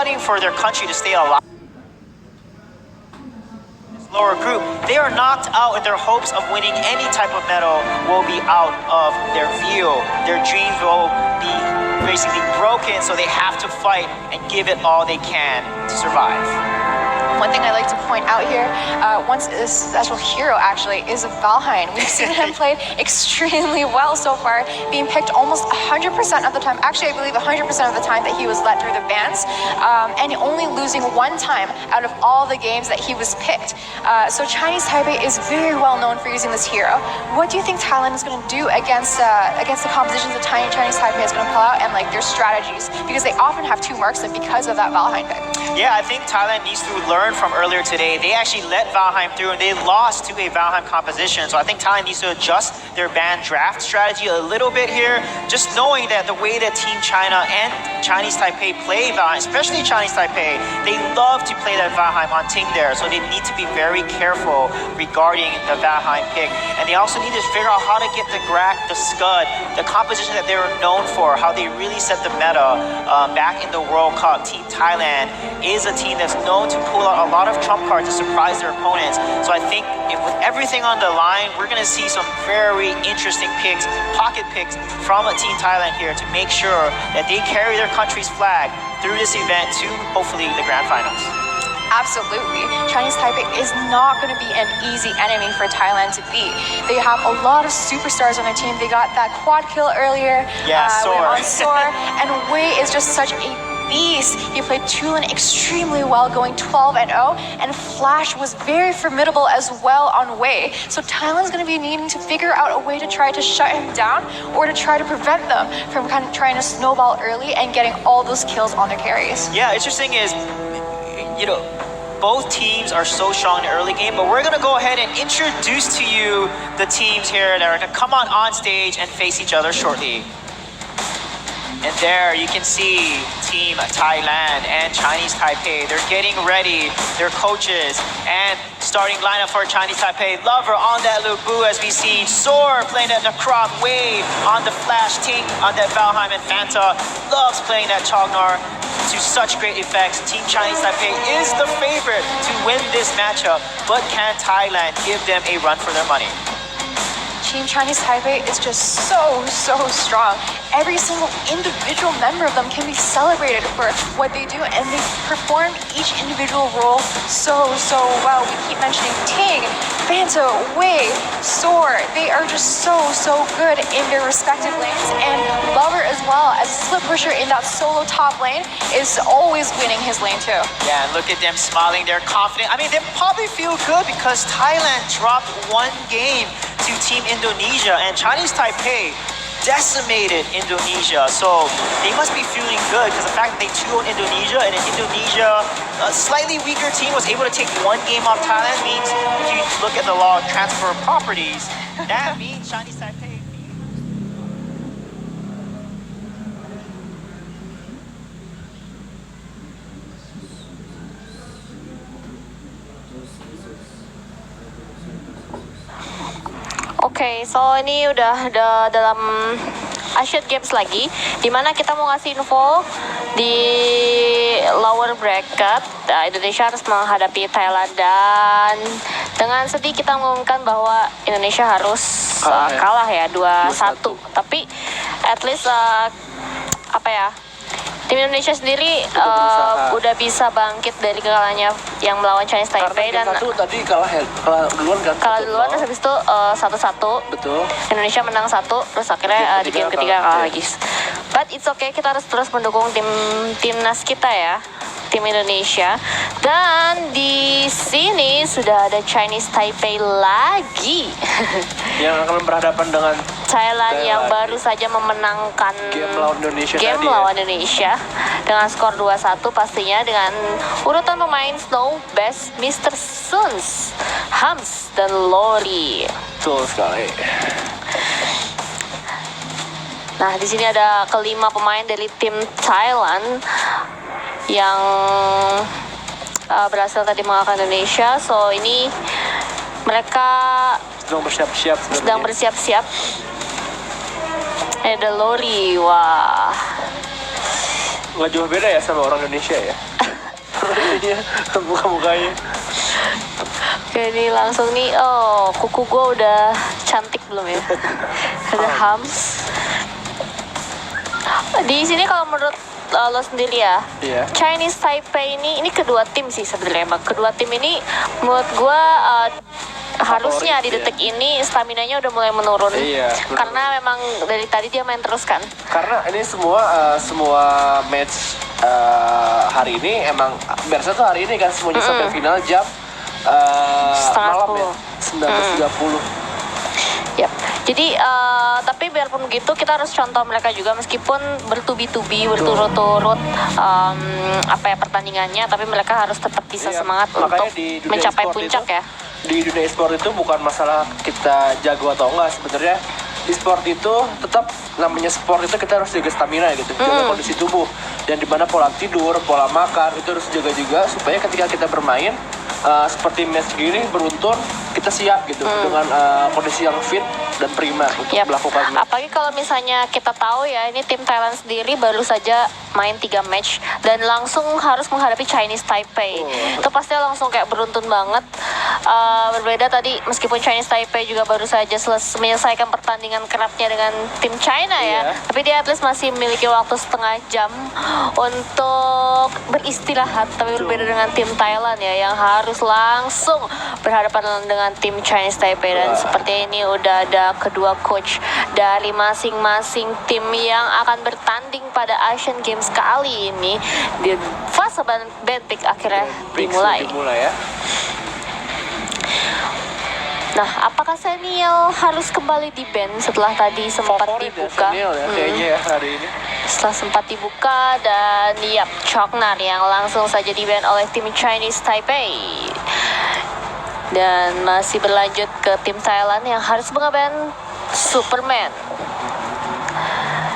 fighting for their country to stay alive. Lower group, they are knocked out, and their hopes of winning any type of medal will be out of their view. Their dreams will be basically broken, so they have to fight and give it all they can to survive. One thing I like to point out here, one special hero actually is Valheim. We've seen him played extremely well so far, being picked almost 100% of the time. Actually, I believe 100% of the time that he was let through the bans, and only losing one time out of all the games that he was picked. So Chinese Taipei is very well known for using this hero. What do you think Thailand is going to do against the compositions that Chinese Taipei is going to pull out, and like their strategies? Because they often have two marksmen because of that Valheim pick. Yeah, I think Thailand needs to learn from earlier today. They actually let Valheim through, and they lost to a Valheim composition. So I think Thailand needs to adjust their ban draft strategy a little bit here, just knowing that the way that Team China and Chinese Taipei play Valheim, especially Chinese Taipei, they love to play that Valheim on Ting there. So they need to be very careful regarding the Valheim pick. And they also need to figure out how to get the Grak, the Scud, the composition that they were known for, how they really set the meta back in the World Cup. Team Thailand is a team that's known to pull out a lot of trump cards to surprise their opponents. So I think with everything on the line, we're going to see some very interesting picks, pocket picks from a Team Thailand here to make sure that they carry their country's flag through this event to hopefully the grand finals. Absolutely. Chinese Taipei is not going to be an easy enemy for Thailand to beat. They have a lot of superstars on their team. They got that quad kill earlier on Soar, and Wei is just such a beast. He played Tulin extremely well, going 12-0, and Flash was very formidable as well on Wei. So Thailand's going to be needing to figure out a way to try to shut him down, or to try to prevent them from kind of trying to snowball early and getting all those kills on their carries. Yeah, interesting is, both teams are so strong in the early game, but we're going to go ahead and introduce to you the teams here that are going to come on stage and face each other shortly. And there you can see Team Thailand and Chinese Taipei. They're getting ready, their coaches, and starting lineup for Chinese Taipei. Lover on that Lubu as we see Soar playing that Necrop, Wave on the Flash, Ting on that Valheim, and Fanta loves playing that Chognar to such great effects. Team Chinese Taipei is the favorite to win this matchup, but can Thailand give them a run for their money? Team Chinese Taipei is just so strong. Every single individual member of them can be celebrated for what they do, and they perform each individual role so well. We keep mentioning Ting, Fanta, Wei, Soar. They are just so good in their respective lanes, and Lover as well, as a split pusher in that solo top lane, is always winning his lane too. Yeah, and look at them smiling. They're confident. I mean, they probably feel good because Thailand dropped one game to Team Indonesia, and Chinese Taipei decimated Indonesia, so they must be feeling good because the fact that they 2-0 Indonesia, and in Indonesia, a slightly weaker team was able to take one game off Thailand, means if you look at the law of transfer properties, that means Chinese Taipei. Oke, so ini udah dalam Asian Games lagi, dimana kita mau ngasih info di lower bracket. Indonesia harus menghadapi Thailand, dan dengan sedih kita mengumumkan bahwa Indonesia harus kalah ya 2-1. Tapi at least tim Indonesia sendiri udah bisa bangkit dari kekalahannya yang melawan Chinese Taipei, dan tadi kalah duluan kan? Kalah duluan, terus habis itu 1-1. Betul. Indonesia menang 1, terus akhirnya di game ketiga kalah lagi. But it's okay, kita harus terus mendukung timnas kita ya, tim Indonesia. Dan di sini sudah ada Chinese Taipei lagi yang akan berhadapan dengan Thailand yang baru saja memenangkan game lawan Indonesia dengan skor 2-1, pastinya dengan urutan pemain Snow, Best, Mr. Suns, Hams, dan Lori. Betul sekali. Nah, di sini ada kelima pemain dari tim Thailand yang berhasil tadi mengalahkan Indonesia. So ini mereka sedang bersiap-siap. Ada Lori, wah. Nggak jauh beda ya sama orang Indonesia ya? Iya, muka-mukanya. Oke, ini langsung nih. Oh, kuku gue udah cantik belum ya? Ada hams. Di sini kalau menurut lo sendiri ya, Iya. Chinese Taipei ini kedua tim sih sebenarnya. Bang. Kedua tim ini menurut gue harusnya di detik ini staminanya udah mulai menurun. Iya, betul. Karena memang dari tadi dia main terus kan. Karena ini semua match hari ini emang biasa tuh hari ini kan semuanya sampai final jam malam ya 19.30. Yap. Jadi tapi biarpun begitu kita harus contoh mereka juga meskipun bertubi-tubi berturut-turut pertandingannya, tapi mereka harus tetap bisa Iya, semangat makanya untuk di dunia mencapai e-sport puncak itu, ya. Di dunia e-sport itu bukan masalah kita jago atau enggak, sebenarnya e-sport itu tetap namanya sport itu kita harus jaga stamina gitu, jaga kondisi tubuh, dan dimana pola tidur, pola makan itu harus jaga juga supaya ketika kita bermain seperti match gini beruntun kita siap gitu dengan kondisi yang fit dan prima untuk melakukan match. Apalagi kalau misalnya kita tahu ya ini tim Thailand sendiri baru saja main 3 match dan langsung harus menghadapi Chinese Taipei. Itu pasti langsung kayak beruntun banget. Berbeda tadi meskipun Chinese Taipei juga baru saja menyelesaikan pertandingan kerapnya dengan tim China ya, tapi dia at least masih memiliki waktu setengah jam untuk beristirahat. Tapi berbeda dengan tim Thailand ya yang harus langsung berhadapan dengan tim Chinese Taipei. Dan seperti ini udah ada kedua coach dari masing-masing tim yang akan bertanding pada Asian Games kali ini. Di fase band pick akhirnya dimulai Ya. Nah, apakah Senial harus kembali di ban setelah tadi sempat dibuka? Ya, kayaknya ya hari ini. Setelah sempat dibuka dan Choknar yang langsung saja di ban oleh tim Chinese Taipei. Dan masih berlanjut ke tim Thailand yang harus mengeban Superman.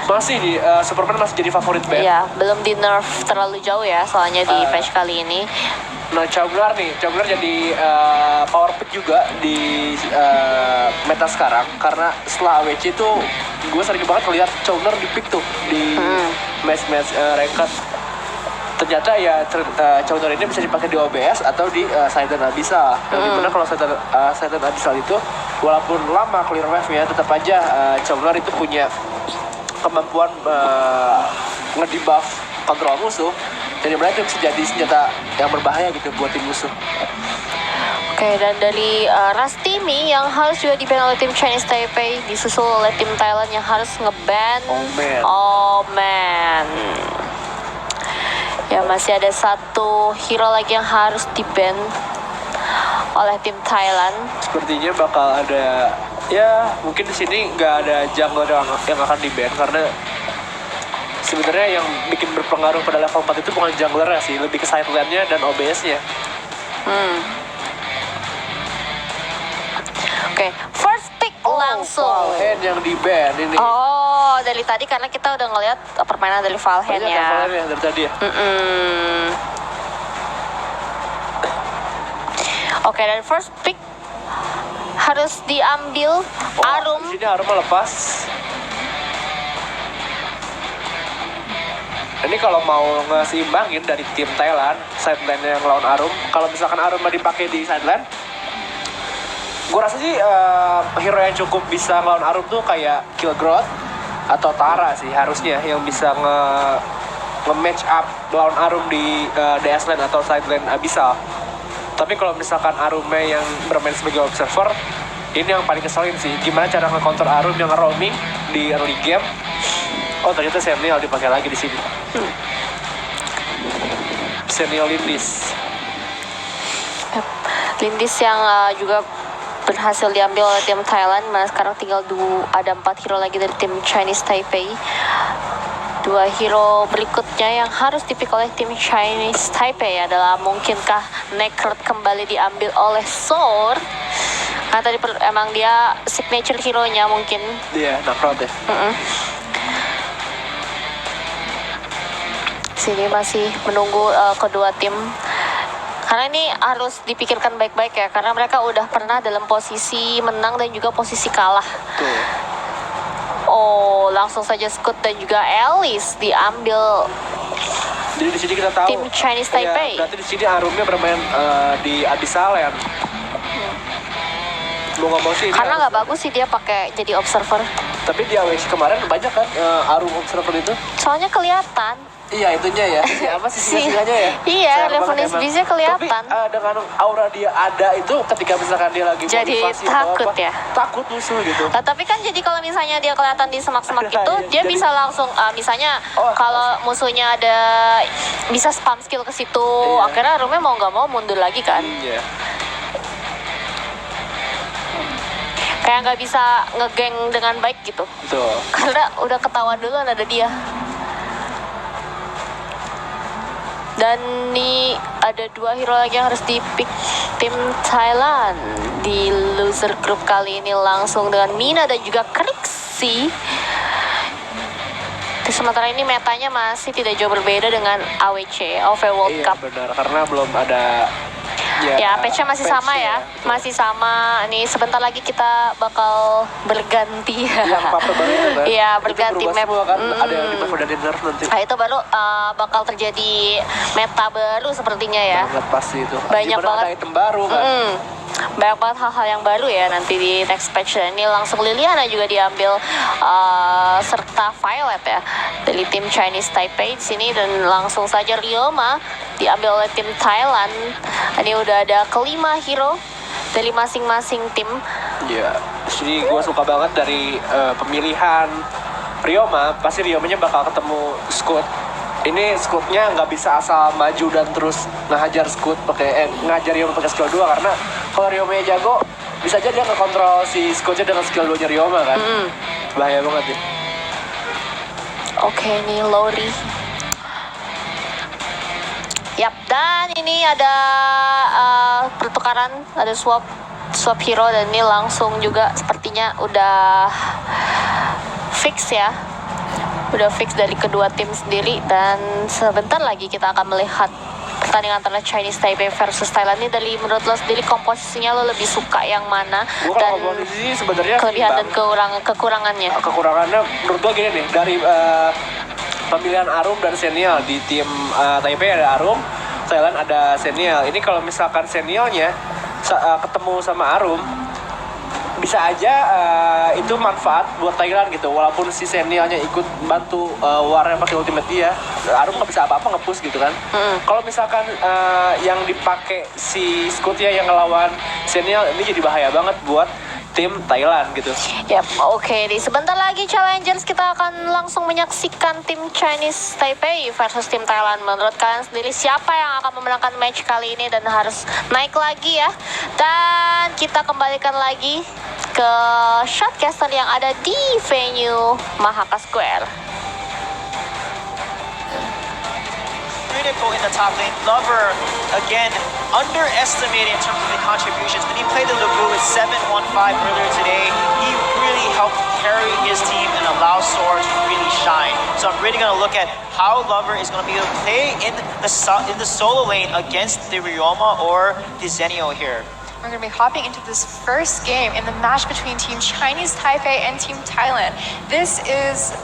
Masih di Superman masih jadi favorit ban. Ya, belum di nerf terlalu jauh ya, soalnya di patch kali ini. Nah, Chowner jadi power pick juga di meta sekarang karena setelah AWC itu gue sering banget ngeliat Chowner di pick tuh di match ranked. Ternyata ya Chowner ini bisa dipakai di OBS atau di Silent Abyssal. Dimana kalau Silent Abyssal itu walaupun lama clear wave-nya tetap aja Chowner itu punya kemampuan nge-debuff kontrol musuh. Dan dimana itu bisa jadi senjata yang berbahaya gitu buat tim musuh. Oke, dan dari Rastimi yang harus juga di-ban oleh tim Chinese Taipei, disusul oleh tim Thailand yang harus nge-ban Oh man. Ya, masih ada satu hero lagi yang harus di-ban oleh tim Thailand. Sepertinya bakal ada, ya mungkin di sini nggak ada jungler yang akan di-ban karena sebenarnya yang bikin berpengaruh pada level 4 itu bukan junglernya sih, lebih ke sideline-nya dan OBS-nya. Oke, first pick langsung. Valheim yang di-ban ini. Oh, dari tadi karena kita udah ngeliat permainan dari Valheim Banyak ya. Valheim ya dari tadi ya. Oke, dan first pick harus diambil Arum. Di sini Arum lepas. Ini kalau mau ngeseimbangin dari tim Thailand, sideline yang lawan Arum, kalau misalkan Arum dipakai di sideline, gue rasa sih hero yang cukup bisa ngelawan Arum tuh kayak Killgrowth atau Tara sih harusnya yang bisa nge-match up lawan Arum di DS lane atau sideline Abyssal. Tapi kalau misalkan Arumnya yang bermain sebagai observer, ini yang paling keselin sih. Gimana cara nge-counter Arum yang nge-roaming di early game? Oh, ternyata Senial dipakai lagi di sini. Senial Lindis. Lindis yang juga berhasil diambil oleh tim Thailand. Mana sekarang tinggal ada 4 hero lagi dari tim Chinese Taipei. 2 hero berikutnya yang harus dipik oleh tim Chinese Taipei adalah mungkinkah Necrot kembali diambil oleh Sour? Karena tadi emang dia signature hero-nya mungkin. Iya, Necrot ya. Sini masih menunggu kedua tim. Karena ini harus dipikirkan baik-baik ya, karena mereka udah pernah dalam posisi menang dan juga posisi kalah. Tuh. Oh, langsung saja Scott dan juga Alice diambil Jadi di sini kita tahu tim Chinese Taipei. berarti di sini Arumnya bermain di Abyssal. Mau ngomong sih ini Karena nggak bagus sih dia pakai jadi observer. tapi di AWC kemarin banyak kan Arum observer itu. Soalnya kelihatan. Iya itunya ya. Apa sih singanya ya? Iya, Sayang banget Leonis emang. Biznya kelihatan. Tapi dengan aura dia ada itu ketika misalkan dia lagi Jadi motivasi atau takut apa, ya? Takut musuh gitu. Nah, tapi kan jadi kalau misalnya dia kelihatan di semak-semak itu, Iya, dia jadi- bisa langsung misalnya Oh, kalau musuhnya ada bisa spam skill ke situ, Iya. akhirnya Arumnya mau nggak mau mundur lagi kan. Iya. Kayak nggak bisa ngegeng dengan baik gitu. Tuh. Karena udah ketahuan duluan ada dia. Dan nih ada 2 hero lagi yang harus dipick tim Thailand di loser group kali ini langsung dengan Mina dan juga Krixi. Sementara ini metanya masih tidak jauh berbeda dengan AWC, OV World Iya Cup. benar karena belum ada. Ya, patch-nya masih sama ya. Betul. Masih sama. Nih sebentar lagi kita bakal berganti. Yang map baru itu kan? Iya, Itu berganti berubah map. semua kan? Ada yang di nerf dan di nerf nanti. Nah, itu baru bakal terjadi meta baru sepertinya ya. Banget pasti itu. Banyak Gimana banget. ada item baru kan? Banyak banget hal-hal yang baru ya nanti di next patch. Dan ini langsung Liliana juga diambil serta Violet ya dari tim Chinese Taipei di sini, dan langsung saja Ryoma diambil oleh tim Thailand. Ini udah ada kelima hero dari masing-masing tim. Iya. Jadi gue suka banget dari pemilihan Ryoma. Pasti Ryomanya bakal ketemu Scout. Ini Scoutnya nggak bisa asal maju dan terus ngajar Scout pakai ngajar Ryoma pakai skill 2, karena kalau Ryomanya jago bisa aja dia ngekontrol si Scoutnya dengan skill 2-nya Ryoma kan. Bahaya banget ya. Oke, ini Lori. Yap, dan ini ada pertukaran, ada swap hero, dan ini langsung juga sepertinya udah fix ya. Udah fix dari kedua tim sendiri, dan sebentar lagi kita akan melihat pertandingan antara Chinese Taipei versus Thailand. Ini dari menurut lo sendiri komposisinya lo lebih suka yang mana, Gue dan kalau ngomong di sini sebenarnya kelebihan dan seimbang. kekurangannya. Kekurangannya menurut gue gini nih, dari pemilihan Arum dan Senial di tim Taipei ada Arum, Thailand ada Senial. Ini kalau misalkan Senialnya ketemu sama Arum, bisa aja itu manfaat buat Thailand gitu. Walaupun si Senialnya ikut bantu War yang pakai ultimate dia, Arum nggak bisa apa-apa nge-push gitu kan. Kalau misalkan yang dipakai si Scoutnya yang ngelawan Senial, ini jadi bahaya banget buat tim Thailand gitu. Yap, oke. Di sebentar lagi Challengers kita akan langsung menyaksikan tim Chinese Taipei versus tim Thailand. Menurut kalian sendiri siapa yang akan memenangkan match kali ini dan harus naik lagi ya? Dan kita kembalikan lagi ke shotcaster yang ada di venue Mahaka Square. Critical in the top lane. Lover, again, underestimated in terms of the contributions. When he played the Lubu with 7-1-5 earlier today, he really helped carry his team and allow Sword to really shine. So I'm really going to look at how Lover is going to be able to play in the solo lane against the Ryoma or the Zenio here. We're going to be hopping into this first game in the match between Team Chinese Taipei and Team Thailand. This is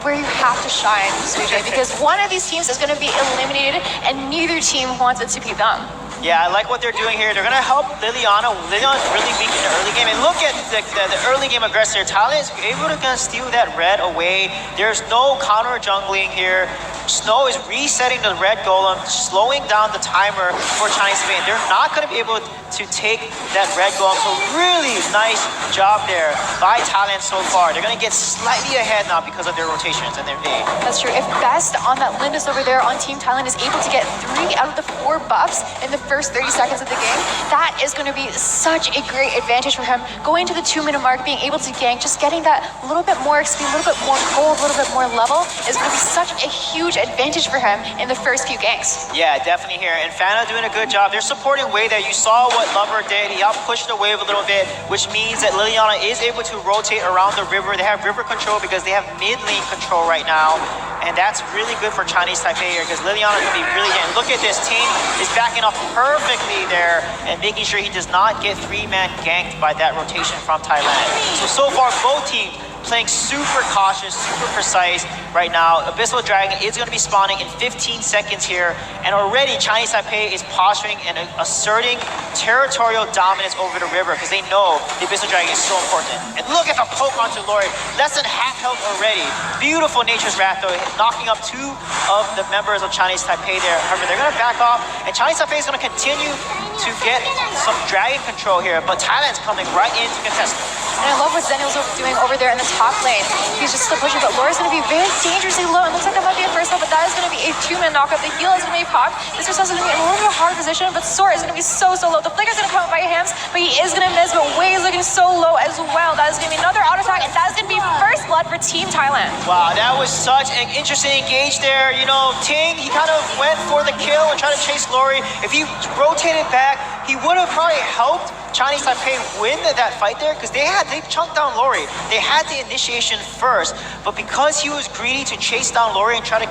where you have to shine, Sujay, because one of these teams is going to be eliminated and neither team wants it to be them. Yeah, I like what they're doing here. They're going to help Liliana. Liliana's really weak in the early game. And look at the early game aggressor. Thailand is able to steal that red away. There's no counter jungling here. Snow is resetting the red golem, slowing down the timer for Chinese Spain. They're not going to be able to take that red golem. So really nice job there by Thailand so far. They're going to get slightly ahead now because of their rotations and their day. That's true. If Best on that Lindis over there on Team Thailand is able to get 3 out of the 4 buffs in the first 30 seconds of the game, that is going to be such a great advantage for him. Going to the 2-minute mark, being able to gank, just getting that little bit more XP, a little bit more gold, a little bit more level is going to be such a huge advantage for him in the first few ganks. Yeah, definitely here. And Fana doing a good job. They're supporting Wei there. You saw what Lover did. He out-pushed the wave a little bit, which means that Liliana is able to rotate around the river. They have river control because they have mid lane control right now. And that's really good for Chinese Taipei here because Liliana can be really getting. Look at this. Ting is backing up perfectly there and making sure he does not get 3-man ganked by that rotation from Thailand. So far, both teams playing super cautious, super precise right now. Abyssal Dragon is going to be spawning in 15 seconds here, and already Chinese Taipei is posturing and asserting territorial dominance over the river because they know the Abyssal Dragon is so important. And look at the poke onto Lori, less than half health already. Beautiful Nature's Wrath though, knocking up 2 of the members of Chinese Taipei there. However, they're going to back off, and Chinese Taipei is going to continue to get some dragon control here, but Thailand's coming right in to contest it. And I love what Zenial's doing over there in the top lane. He's just still pushing, but Laura's going to be very dangerously low. It looks like that might be a first hit, but that is going to be a 2-man knockup. The heal is going to be popped. Mr. Sun's going to be in a little bit of a hard position, but Sora is going to be so low. The flicker's going to come out by hands, but he is going to miss, but Wei is looking so low as well. That is going to be another auto attack, and that is going to be first blood for Team Thailand. Wow, that was such an interesting engage there. You know, Ting, he kind of went for the kill and tried to chase Lori. If he rotated back, he would have probably helped Chinese Taipei win that fight there because they chunked down Lori. They had the initiation first, but because he was greedy to chase down Lori and try to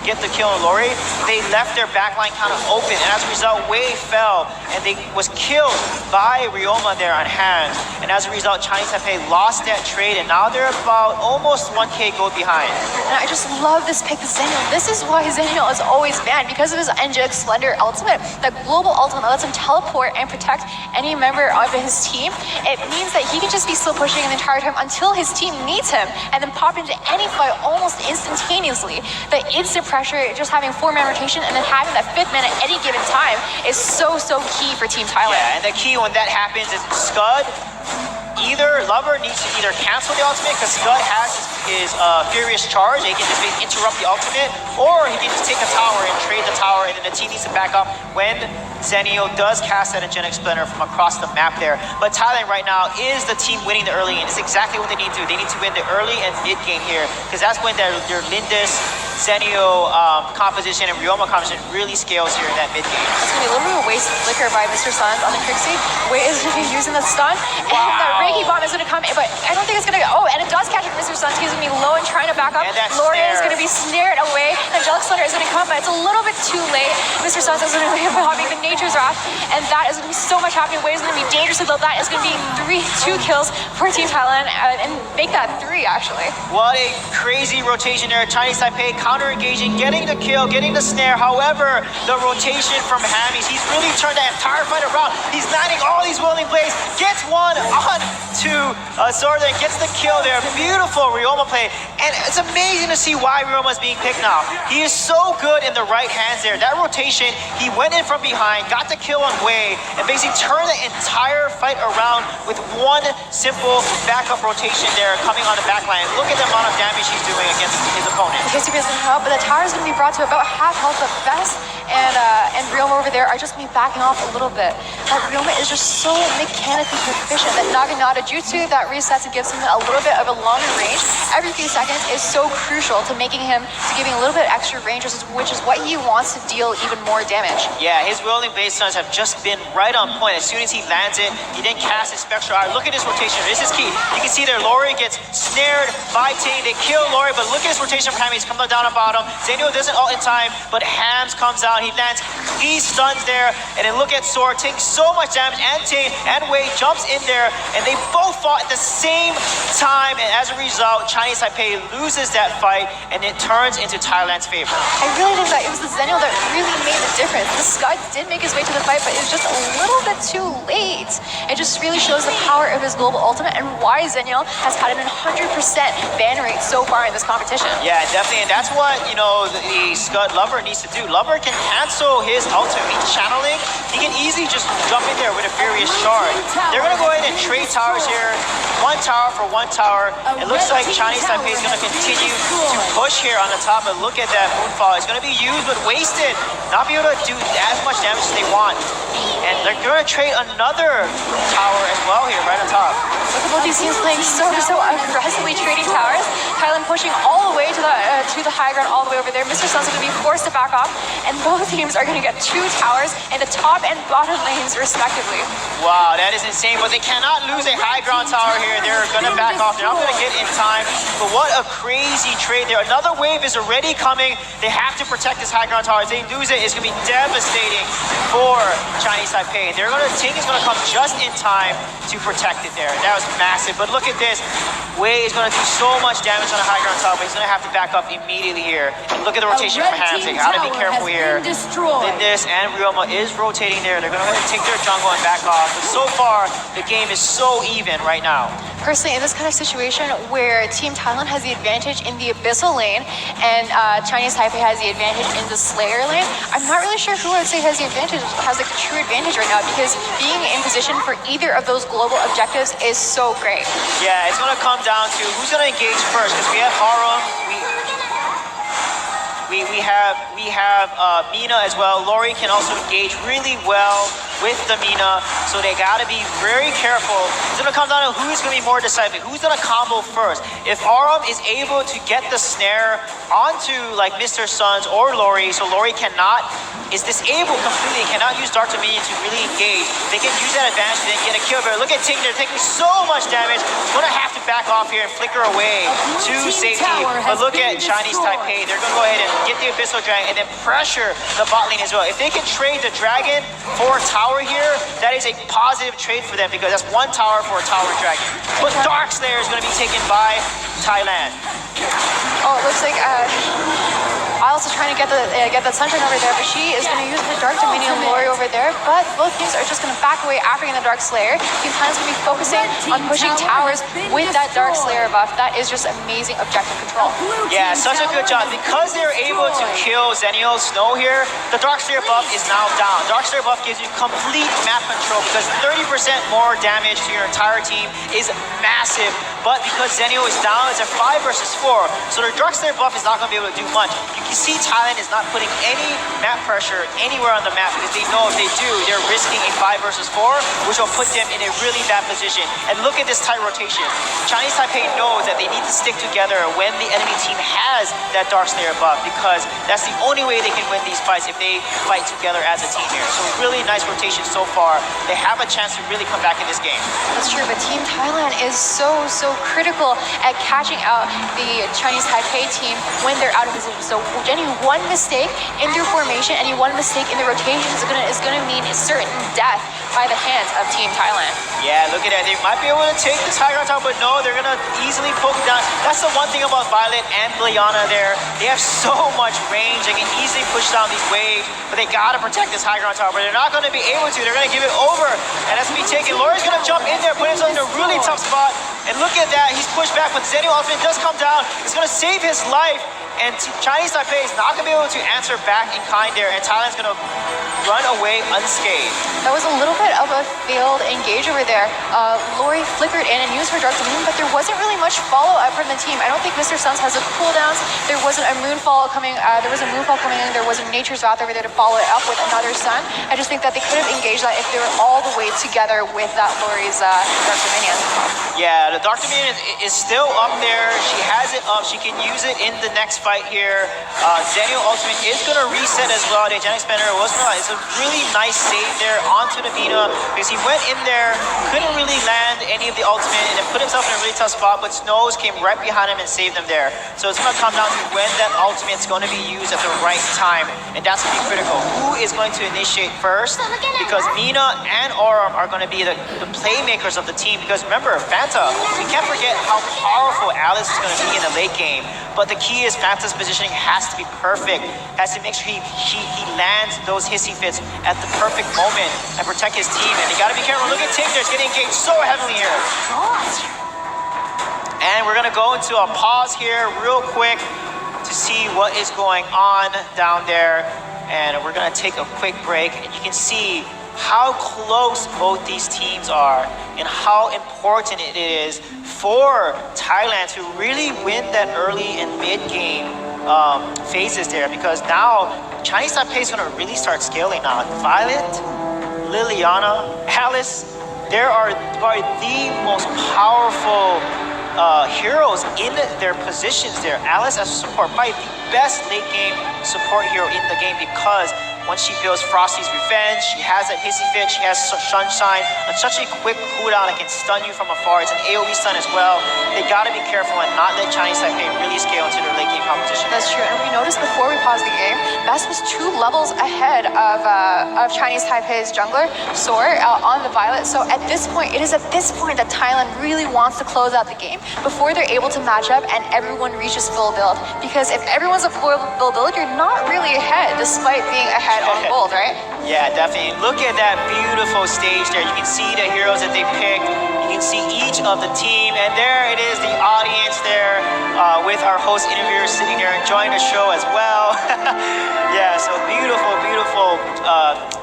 get the kill on Lori, they left their backline kind of open, and as a result, Wei fell and they was killed by Ryoma there on hand. And as a result, Chinese Taipei lost that trade, and now they're about almost 1k gold behind. And I just love this pick, the Zenial. This is why Zenial is always banned, because of his Angelic Splendor ultimate. That global ultimate that lets him teleport and protect any member of his team. It means that he can just be still pushing the entire time until his team needs him, and then pop into any fight almost instantaneously. The instant pressure, just having 4-man rotation, and then having that 5th man at any given time is so key for Team Thailand. Yeah, and the key when that happens is Scud. Lover needs to either cancel the ultimate because Scud has his Furious Charge. He can just interrupt the ultimate, or he can just take the tower and trade the tower, and then the team needs to back up when Zenio does cast that Angelic Splendor from across the map there. But Thailand right now is the team winning the early game. It's exactly what they need to do. They need to win the early and mid game here because that's when their Lindis, Zenio composition and Ryoma composition really scales here in that mid game. It's going to be a little bit of a waste flicker by Mr. Suns on the Trixie. Wei is going to be using the stun, and the Reiki bomb is going to come in, but I don't think it's going to go. Oh, and it does catch Mr. Suns. He's going to be low and trying to back up. Lori is going to be snared away. Angelic Splendor is going to come, but it's a little bit too late. Mr. Suns is going to be popping the Nature's Wrath, and that is going to be so much happening. Wei is going to be dangerously low. That is going to be 2 kills for Team Thailand, and make that 3 actually. What a crazy rotation there. Chinese Taipei counter-engaging, getting the kill, getting the snare. However, the rotation from Hammies, he's really turned that entire fight around. He's landing all these Willing Blades, gets one on to Zorda and gets the kill there. Beautiful Ryoma play, and it's amazing to see why Ryoma is being picked now. He is so good in the right hands there. That rotation, he went in from behind, got the kill on Wei, and basically turned the entire fight around with one simple backup rotation there coming on the backline. Look at the amount of damage he's doing against his opponent. KCP is going to help, but the tower is going to be brought to about half health at best, and Ryoma over there are just going to be backing off a little bit. But Ryoma is just so mechanically proficient. That Naginata Jutsu that resets and gives him a little bit of a longer range every few seconds is so crucial to giving a little bit extra range, which is what he wants to deal even more damage. Yeah, his Willing Blade stuns have just been right on point. As soon as he lands it, he then casts his Spectral Eye. Look at his rotation. This is key. You can see there, Lori gets snared by Ting. They kill Lori, but look at his rotation from Hammies. Comes down on bottom. Zenio doesn't ult in time, but Hams comes out. He lands 3 stuns there, and then look at Sora. Ting so much damage, and Ting and Wei jumps in there, and they both fought at the same time, and as a result, Chinese Taipei loses that fight, and it turns into Thailand's favor. I really think that it was the Zenio that really made the difference. The Scud did make his way to the fight, but it was just a little bit too late. It just really shows the power of his global ultimate and why Zenio has had an 100% ban rate so far in this competition. Yeah, definitely, and that's what, you know, the Scud Lover needs to do. Lover can cancel his ultimate. He's channeling. He can easily just jump in there with a Furious Charge. They're going to go ahead and trade towers here. 1 tower for 1 tower. It looks like Chinese Taipei is going to continue to push here on the top, but look at that Moonfall. It's going to be used but wasted. Not be able to do as much damage as they want. And they're going to trade another tower as well here, right on top. Look at both these teams playing so aggressively trading towers. Thailand pushing all the way to the high ground, all the way over there. Mr. Sun's going to be forced to back off, and both teams are going to get 2 towers in the top and bottom lanes, respectively. Wow, that is insane, but they cannot lose a high ground tower here. They're going to back off. They're not going to get in time, but what a crazy trade there. Another wave is already coming. They have to protect this high ground tower. If they lose it, it's going to going to be devastating for Chinese Taipei. Ting is going to come just in time to protect it there. That was massive. But look at this. Wei is going to do so much damage on the high ground top, but he's going to have to back up immediately here. And look at the rotation from Ham. They got to be careful here. Lindis and Ryoma is rotating there. They're going to take their jungle and back off. But so far, the game is so even right now. Personally, in this kind of situation where Team Thailand has the advantage in the Abyssal lane and Chinese Taipei has the advantage in the Slayer lane, I'm not really sure who I'd say has the advantage, has like a true advantage right now, because being in position for either of those global objectives is so great. Yeah, it's going to come down to who's going to engage first, because we have Aram, we have Mina as well. Lori can also engage really well with the Mina, so they gotta be very careful. It's gonna come down to who's gonna be more decisive, who's gonna combo first. If Aram is able to get the snare onto like Mr. Suns or Lori, so Lori is disabled completely, cannot use Dark Dominion to really engage. They can use that advantage and then get a kill. But look at Ting, they're taking so much damage. Gonna have to back off here and flicker away to safety. But look at Chinese Taipei, they're gonna go ahead and get the Abyssal Dragon and then pressure the bot lane as well. If they can trade the Dragon for a tower here, that is a positive trade for them, because that's one tower for a tower dragon. But Dark Slayer is going to be taken by Thailand. Oh, it looks like Isles is trying to get that Sunshine over there, but she is going to use her Dark Dominion Lori over there. But both teams are just going to back away after getting the Dark Slayer. Team Thailand's going to be focusing on pushing towers with that Dark Slayer buff. That is just amazing objective control. Yeah, such a good job. Because they're able to kill Zenio Snow here, the Dark Slayer buff is now down. Dark Slayer buff gives you complete map control, because 30% more damage to your entire team is massive. But because Zenio is down, it's a 5 versus 4. So the Dark Slayer buff is not going to be able to do much. You can see Thailand is not putting any map pressure anywhere on the map, because they know if they do, they're risking a 5 versus 4, which will put them in a really bad position. And look at this tight rotation. Chinese Taipei knows that they need to stick together when the enemy team has that Dark Slayer buff, because that's the only way they can win these fights, if they fight together as a team here. So really nice rotation so far. They have a chance to really come back in this game. That's true, but Team Thailand is so critical at catching out the Chinese Taipei team when they're out of position. So any one mistake in their formation, any one mistake in the rotation is gonna mean certain death by the hands of Team Thailand. Yeah, look at that. They might be able to take this high ground tower, but no, they're gonna easily poke down. That's the one thing about Violet and Liana there. They have so much range. They can easily push down these waves, but they gotta protect this high ground tower. But they're not gonna be able to. They're gonna give it over, and that's gonna be taken. Lori's gonna jump in there, put himself in a really tough spot. And look at that, he's pushed back, but Zenio ultimate does come down. It's gonna save his life. And Chinese Taipei is not going to be able to answer back in kind there, and Thailand's going to run away unscathed. That was a little bit of a failed engage over there. Lori flickered in and used her Dark Dominion, but there wasn't really much follow-up from the team. I don't think Mr. Suns has the cooldowns. There wasn't a Moonfall coming. There was a Moonfall coming in. There wasn't Nature's Wrath over there to follow it up with another Sun. I just think that they could have engaged that if they were all the way together with that Lori's Dark Dominion. Yeah, the Dark Dominion is still up there. She has it up. She can use it in the next fight here. Zenio ultimate is going to reset as well. The Gen Expander was not. It's a really nice save there onto the Mina, because he went in there, couldn't really land any of the ultimate, and then put himself in a really tough spot, but Snows came right behind him and saved him there. So it's going to come down to when that ultimate's going to be used at the right time, and that's going to be critical. Who is going to initiate first? Because Mina and Aurum are going to be the playmakers of the team, because remember, Fanta, we can't forget how powerful Alice is going to be in the late game. But the key is Fanta's positioning has to be perfect. Has to make sure he lands those hissing fits at the perfect moment and protect his team. And you gotta be careful. Look at Ting, there's getting engaged so heavily here. And we're gonna go into a pause here real quick to see what is going on down there. And we're gonna take a quick break, and you can see how close both these teams are and how important it is for Thailand to really win that early and mid game phases there, because now Chinese Taipei is going to really start scaling now. Violet, Liliana, Alice, there are probably the most powerful heroes in their positions there. Alice as support, probably the best late game support hero in the game, because once she builds Frosty's Revenge, she has that Hissy Fit, she has Sunshine, and such a quick cooldown that can stun you from afar. It's an AoE stun as well. They gotta be careful and not let Chinese Taipei really scale into their late game competition. That's true, and we noticed before we paused the game, Best was 2 levels ahead of Chinese Taipei's jungler, Soar, on the Violet. So at this point, it is at this point that Thailand really wants to close out the game before they're able to match up and everyone reaches full build. Because if everyone's at full build, you're not really ahead, despite being ahead on gold, right? Yeah, definitely. Look at that beautiful stage there. You can see the heroes that they picked. You can see each of the team, and there it is, the audience there with our host interviewer sitting there enjoying the show as well. Yeah, so beautiful, beautiful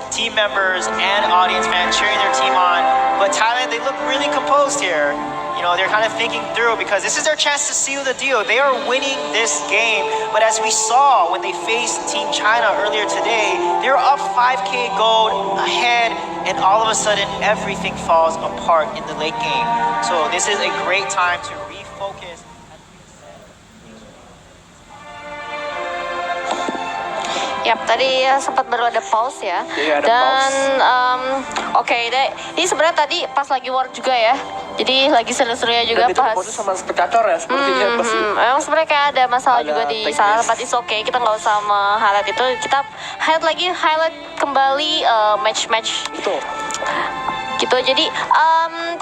team members and audience fans cheering their team on. But Thailand, they look really composed here. You know, they're kind of thinking through because this is their chance to seal the deal. They are winning this game. But as we saw when they faced Team China earlier today, they're up 5K gold ahead, and all of a sudden everything falls apart in the late game. So this is a great time to refocus. Yap, tadi sempat baru ada pause ya. Iya, ada Dan oke, ini sebenarnya tadi pas lagi war juga ya. Jadi lagi seru-serunya juga Dan itu pas. fokus sama spektator ya, sepertinya pasti. Emang sebenarnya kayak ada masalah Ada juga di teknis. salah tempat. It's okay, kita nggak usah highlight itu. Kita highlight kembali match-match Betul. gitu. Jadi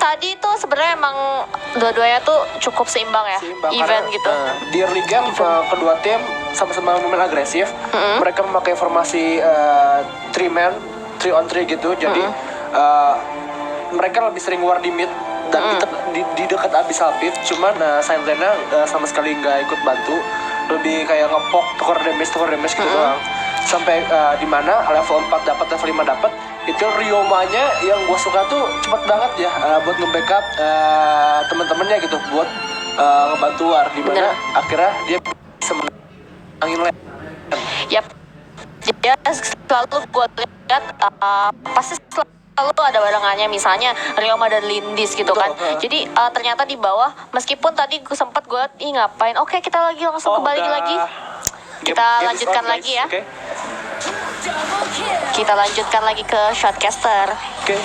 tadi tuh sebenarnya emang dua-duanya tuh cukup seimbang ya, Seimbang, event karena, gitu. Di early game kedua tim sama-sama main agresif. Mereka memakai formasi 3 man, 3 on 3 gitu. Jadi mereka lebih sering war di mid dan di dekat Abyssal Pit. Cuman Silentnya sama sekali nggak ikut bantu. Lebih kayak ngepok, tukar damage gitu doang. Sampai di mana level 4 dapat, level 5 dapat. Itu Ryomanya yang gue suka tuh cepet banget ya buat nge-backup teman-temannya gitu, buat ngebantu war, dimana akhirnya dia bisa menangin lane. Yap, dia selalu gue lihat pasti selalu ada barengannya, misalnya Ryoma dan Lindis gitu kan. Jadi ternyata di bawah, meskipun tadi gue sempat gue ngapain, oke kita langsung kembali lagi. Kita lanjutkan lagi ya. Okay. Kita lanjutkan lagi ke Shotcaster. Okay.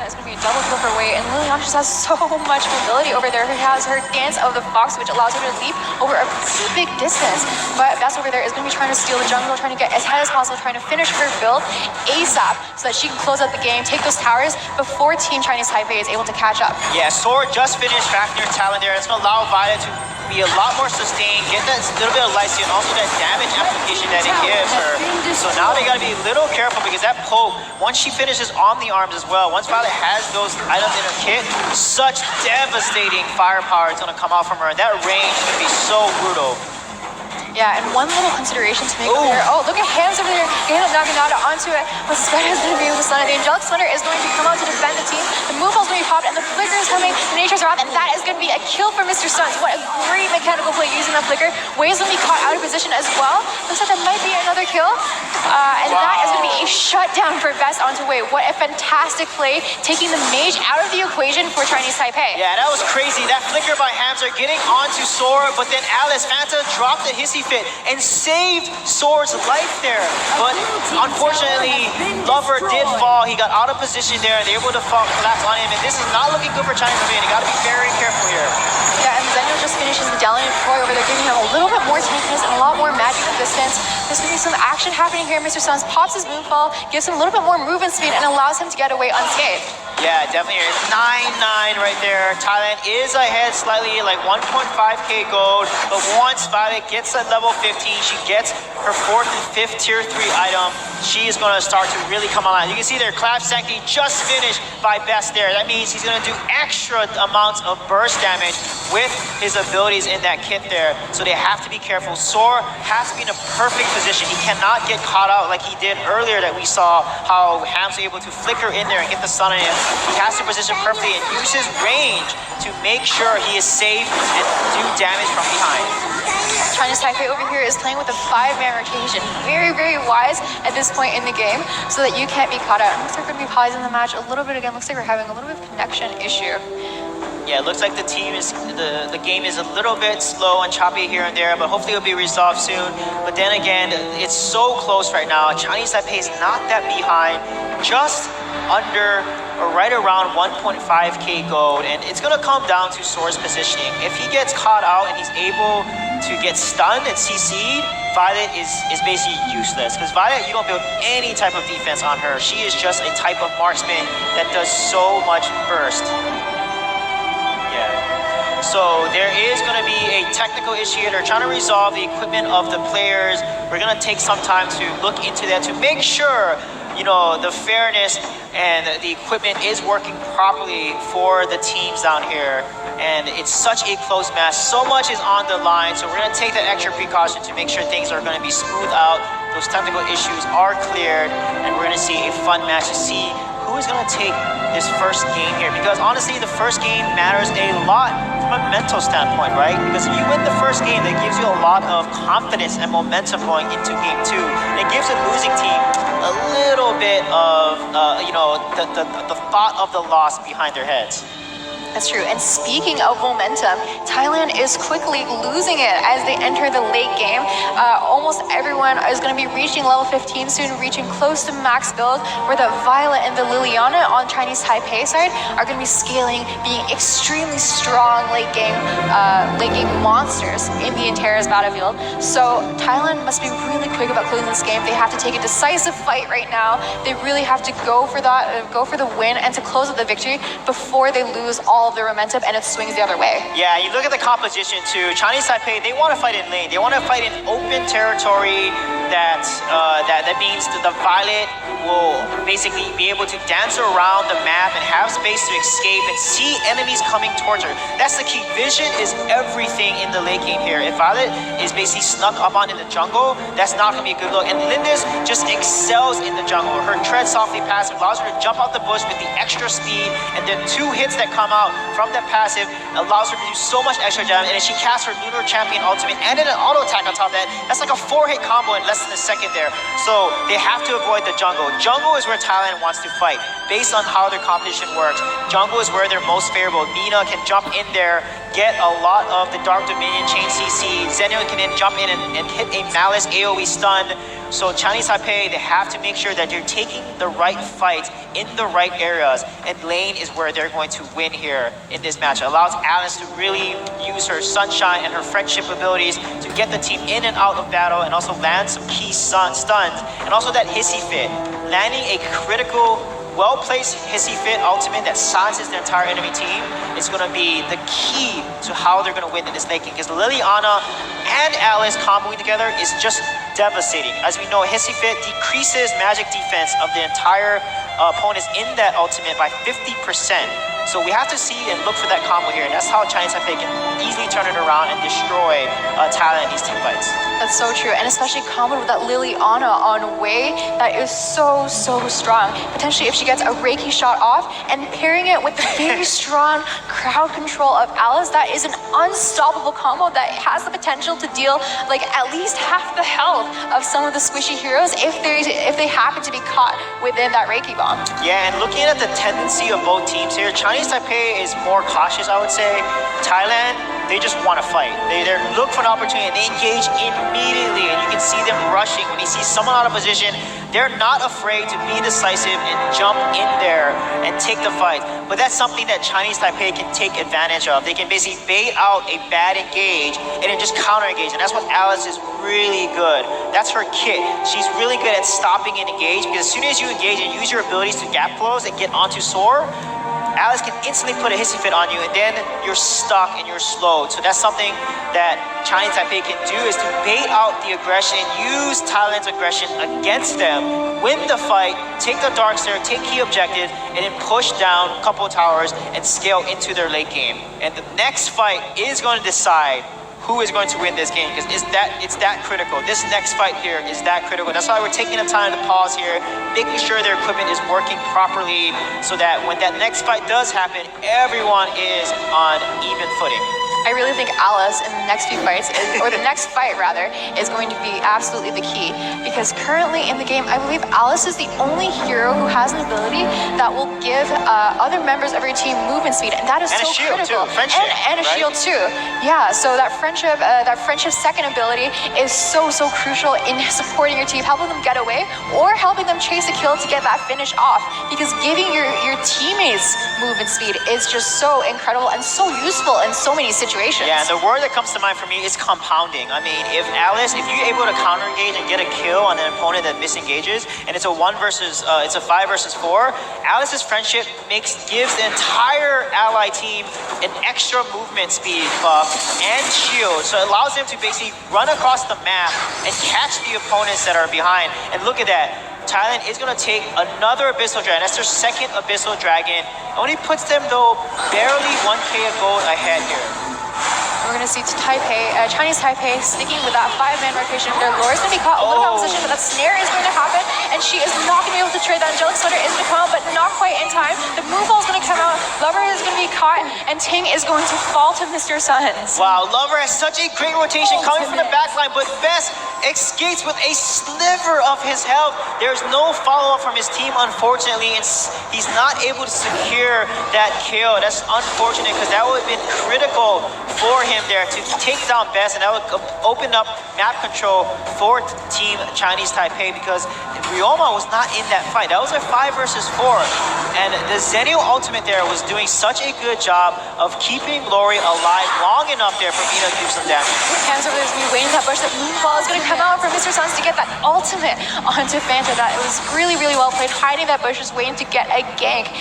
It's going to be a double kill for Wei, and Liliana just has so much mobility over there. She has her Dance of the Fox, which allows her to leap over a pretty big distance. But Best over there is going to be trying to steal the jungle, trying to get as high as possible, trying to finish her build ASAP so that she can close out the game, take those towers before Team Chinese Taipei is able to catch up. Yeah, Sword just finished back near Talon there. It's going to allow Violet to be a lot more sustained, get that little bit of Lycia and also that damage application that it gives her. So now they got to be a little careful because that poke, once she finishes on the arms as well, once Violet has those items in her kit, such devastating firepower is going to come out from her, and that range is going to be so brutal. Yeah, and one little consideration to make over there. Oh, look at Hams over there. Getting up Naginata onto it. But Spider is going to be able to stun it. The Angelic Splinter is going to come out to defend the team. The move is going to be popped, and the Flicker is coming. The Nature's Wrath, and that is going to be a kill for Mr. Stuns. What a great mechanical play using that Flicker. Wei is going to be caught out of position as well. Looks like that might be another kill. And that is going to be a shutdown for Best onto Wei. What a fantastic play, taking the mage out of the equation for Chinese Taipei. Yeah, that was crazy. That flicker by Hamster getting onto Sword, but then Alice Fanta dropped the Hissy Fit and saved Sword's life there. But unfortunately, Lover did fall. He got out of position there, and they were able to collapse on him. And this is not looking good for Chinese Taipei. They got to be very careful here. Yeah, and Zenyo just finishes the Dalian Troy over there, giving him a little bit more tankiness and a lot more magic resistance. There's going to be some action happening here. Mr. Suns pops his Moonfall, gives him a little bit more movement speed, and allows him to get away unscathed. Yeah, definitely. 9-9 right there. Thailand is ahead slightly, like 1.5k gold. But once Violet gets at level 15, she gets her 4th and 5th tier 3 item. She is going to start to really come online. You can see there, Clash Sanctity just finished by Best there. That means he's going to do extra amounts of burst damage with his abilities in that kit there. So they have to be careful. Sor has to be in a perfect position. He cannot get caught out like he did earlier that we saw how Hams was able to flicker in there and get the stun on him. He has to position perfectly and use his range to make sure he is safe and do damage from behind. Chinese Taipei over here is playing with a 5-man rotation. Very, very wise at this point in the game so that you can't be caught out. Looks like we're going to be pausing the match a little bit again. Looks like we're having a little bit of connection issue. Yeah, it looks like the game is a little bit slow and choppy here and there, but hopefully it'll be resolved soon. But then again, it's so close right now. Chinese Taipei is not that behind, just under or right around 1.5k gold, and it's gonna come down to Soar's positioning. If he gets caught out and he's able to get stunned and CC'd, Violet is basically useless, because Violet, you don't build any type of defense on her. She is just a type of marksman that does so much burst. So there is going to be a technical issue here. They're trying to resolve the equipment of the players. We're going to take some time to look into that to make sure, you know, the fairness and the equipment is working properly for the teams down here. And it's such a close match. So much is on the line. So we're going to take that extra precaution to make sure things are going to be smooth out. Those technical issues are cleared. And we're going to see a fun match to see who is going to take this first game here. Because honestly, the first game matters a lot from a mental standpoint, right? Because if you win the first game, that gives you a lot of confidence and momentum going into game two. And it gives the losing team a little bit of, you know, the thought of the loss behind their heads. That's true. And speaking of momentum, Thailand is quickly losing it as they enter the late game. Almost everyone is going to be reaching level 15 soon, reaching close to max build, where the Violet and the Liliana on Chinese Taipei side are going to be scaling, being extremely strong late game monsters in the Antares battlefield. So Thailand must be really quick about closing this game. They have to take a decisive fight right now. They really have to go for that, go for the win, and to close out the victory before they lose all of their momentum and it swings the other way. Yeah, you look at the composition too. Chinese Taipei, they want to fight in lane. They want to fight in open territory that means that the Violet will basically be able to dance around the map and have space to escape and see enemies coming towards her. That's the key. Vision is everything in the late game here. If Violet is basically snuck up on in the jungle, that's not going to be a good look. And Lindis just excels in the jungle. Her tread softly passive allows her to jump out the bush with the extra speed, and the 2 hits that come out from that passive allows her to do so much extra damage. And then she casts her Lunar Champion ultimate and then an auto attack on top of that. That's like a 4-hit combo in less than a second there. So they have to avoid the jungle. Jungle is where Thailand wants to fight based on how their competition works. Jungle is where they're most favorable. Nina can jump in there, get a lot of the Dark Dominion chain CC. Zenio can then jump in and hit a Malice AoE stun. So Chinese Taipei, they have to make sure that they're taking the right fights in the right areas. And lane is where they're going to win here in this match. It allows Alice to really use her Sunshine and her friendship abilities to get the team in and out of battle and also land some key stuns. And also that Hissy Fit. Landing a critical, well-placed Hissy Fit ultimate that silences the entire enemy team is going to be the key to how they're going to win in this late game. Because Liliana and Alice comboing together is just devastating. As we know, Hissy Fit decreases magic defense of the entire opponents in that ultimate by 50%. So we have to see and look for that combo here, and that's how Chinese Taipei can easily turn it around and destroy Thailand in these team fights. That's so true, and especially comboed with that Liliana on Wei, that is so strong. Potentially, if she gets a Reiki shot off and pairing it with the very strong crowd control of Alice, that is an unstoppable combo that has the potential to deal like at least half the health of some of the squishy heroes if they happen to be caught within that Reiki bomb. Yeah, and looking at the tendency of both teams here, Chinese Taipei is more cautious, I would say. Thailand, they just want to fight. They look for an opportunity and they engage immediately, and you can see them rushing. When you see someone out of position, they're not afraid to be decisive and jump in there and take the fight. But that's something that Chinese Taipei can take advantage of. They can basically bait out a bad engage and then just counter engage, and that's what Alice is really good. That's her kit. She's really good at stopping an engage, because as soon as you engage and use your abilities to gap close and get onto Soar, Alice can instantly put a Hissy Fit on you, and then you're stuck and you're slowed. So that's something that Chinese Taipei can do, is to bait out the aggression, use Thailand's aggression against them, win the fight, take the Dark Stair, take key objectives, and then push down a couple of towers and scale into their late game. And the next fight is going to decide who is going to win this game, because it's that critical. This next fight here is that critical. That's why we're taking the time to pause here, making sure their equipment is working properly, so that when that next fight does happen, everyone is on even footing. I really think Alice in the next few fights, or the next fight rather, is going to be absolutely the key. Because currently in the game, I believe Alice is the only hero who has an ability that will give other members of your team movement speed, and that is And a so shield, critical. too. Friendship, and a right? shield too. Yeah, so that friendship second ability is so crucial in supporting your team, helping them get away, or helping them chase a kill to get that finish off. Because giving your teammates movement speed is just so incredible and so useful in so many situations. Yeah, and the word that comes to mind for me is compounding. I mean, if you're able to counter engage and get a kill on an opponent that misengages, and it's a 5 versus 4, Alice's friendship gives the entire ally team an extra movement speed buff and shield. So it allows them to basically run across the map and catch the opponents that are behind. And look at that. Thailand is going to take another Abyssal Dragon. That's their second Abyssal Dragon. Only puts them, though, barely 1k of gold ahead here. We're going to see Chinese Taipei sticking with that 5-man rotation. Their lore is going to be caught a little bit out of position, but that snare is going to happen, and she is not going to be able to trade. That Angelic Slider is going to come out, but not quite in time. The move ball is going to come out. Lover is going to be caught, and Ting is going to fall to Mr. Suns. Wow, Lover has such a great rotation coming from the backline, but Best escapes with a sliver of his health. There's no follow-up from his team, unfortunately, and he's not able to secure that kill. That's unfortunate, because that would have been critical for him there to take down Best, and that would open up map control for Team Chinese Taipei, because Ryoma was not in that fight. That was a 5 versus 4, and the Zenio ultimate there was doing such a good job of keeping Lori alive long enough there for Mina to do some damage. Hands over, there's going to be waiting that bush. That moonfall is going to come out from Mr. Suns to get that ultimate onto Fanta. That it was really well played. Hiding that bush, just waiting to get a gank.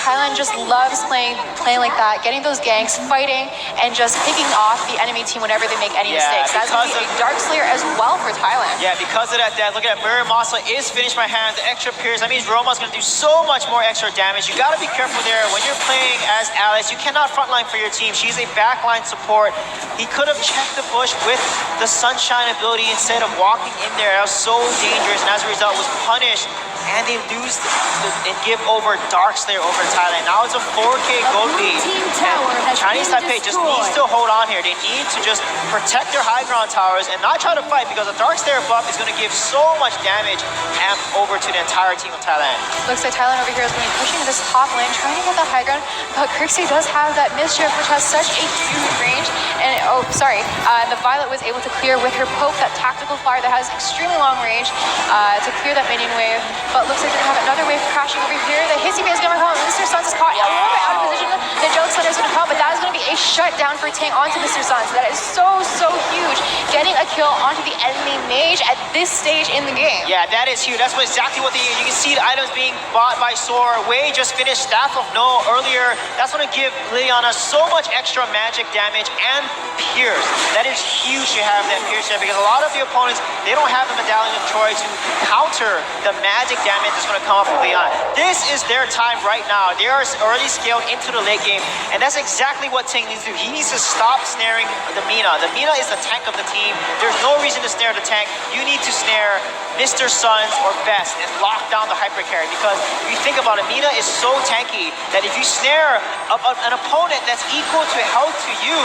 Thailand just loves playing like that, getting those ganks, fighting, and just picking off the enemy team whenever they make any mistakes. That's going to be a Dark Slayer as well for Thailand. Yeah, because of that, look at that. Mirror Masa is finished by hand. The extra pierce, that means Roma's going to do so much more extra damage. You got to be careful there. When you're playing as Alice, you cannot frontline for your team. She's a backline support. He could have checked the bush with the Sunshine ability instead of walking in there. That was so dangerous, and as a result was punished. And they lose and give over Dark Slayer over Thailand. Now it's a 4k gold lead. And Chinese Taipei just needs to hold on here. They need to just protect their high ground towers and not try to fight, because the Dark Slayer buff is going to give so much damage amp over to the entire team of Thailand. Looks like Thailand over here is going to be pushing this top lane, trying to get that high ground. But Crixie does have that Mischief, which has such a huge range. And the Violet was able to clear with her poke, that tactical fire that has extremely long range to clear that minion wave. But looks like they're going to have another wave crashing over here. The Hissy is going to come. Mr. Suns is caught a little bit out of position. The Angelic Slider is going to come, but that is going to be a shutdown for Ting onto Mr. Suns. That is so huge. Getting a kill onto the enemy mage at this stage in the game. Yeah, that is huge. That's exactly what you can see the items being bought by Sora. Wei just finished Staff of No earlier. That's going to give Liliana so much extra magic damage and Pierce. That is huge to have that Pierce there, because a lot of the opponents, they don't have the Medallion of Troy to counter the magic damage that's going to come up from Leon. This is their time right now. They are already scaled into the late game, and that's exactly what Ting needs to do. He needs to stop snaring the Mina. The Mina is the tank of the team. There's no reason to snare the tank. You need to snare Mr. Suns or Best and lock down the hyper carry, because if you think about it, Mina is so tanky that if you snare an opponent that's equal to health to you,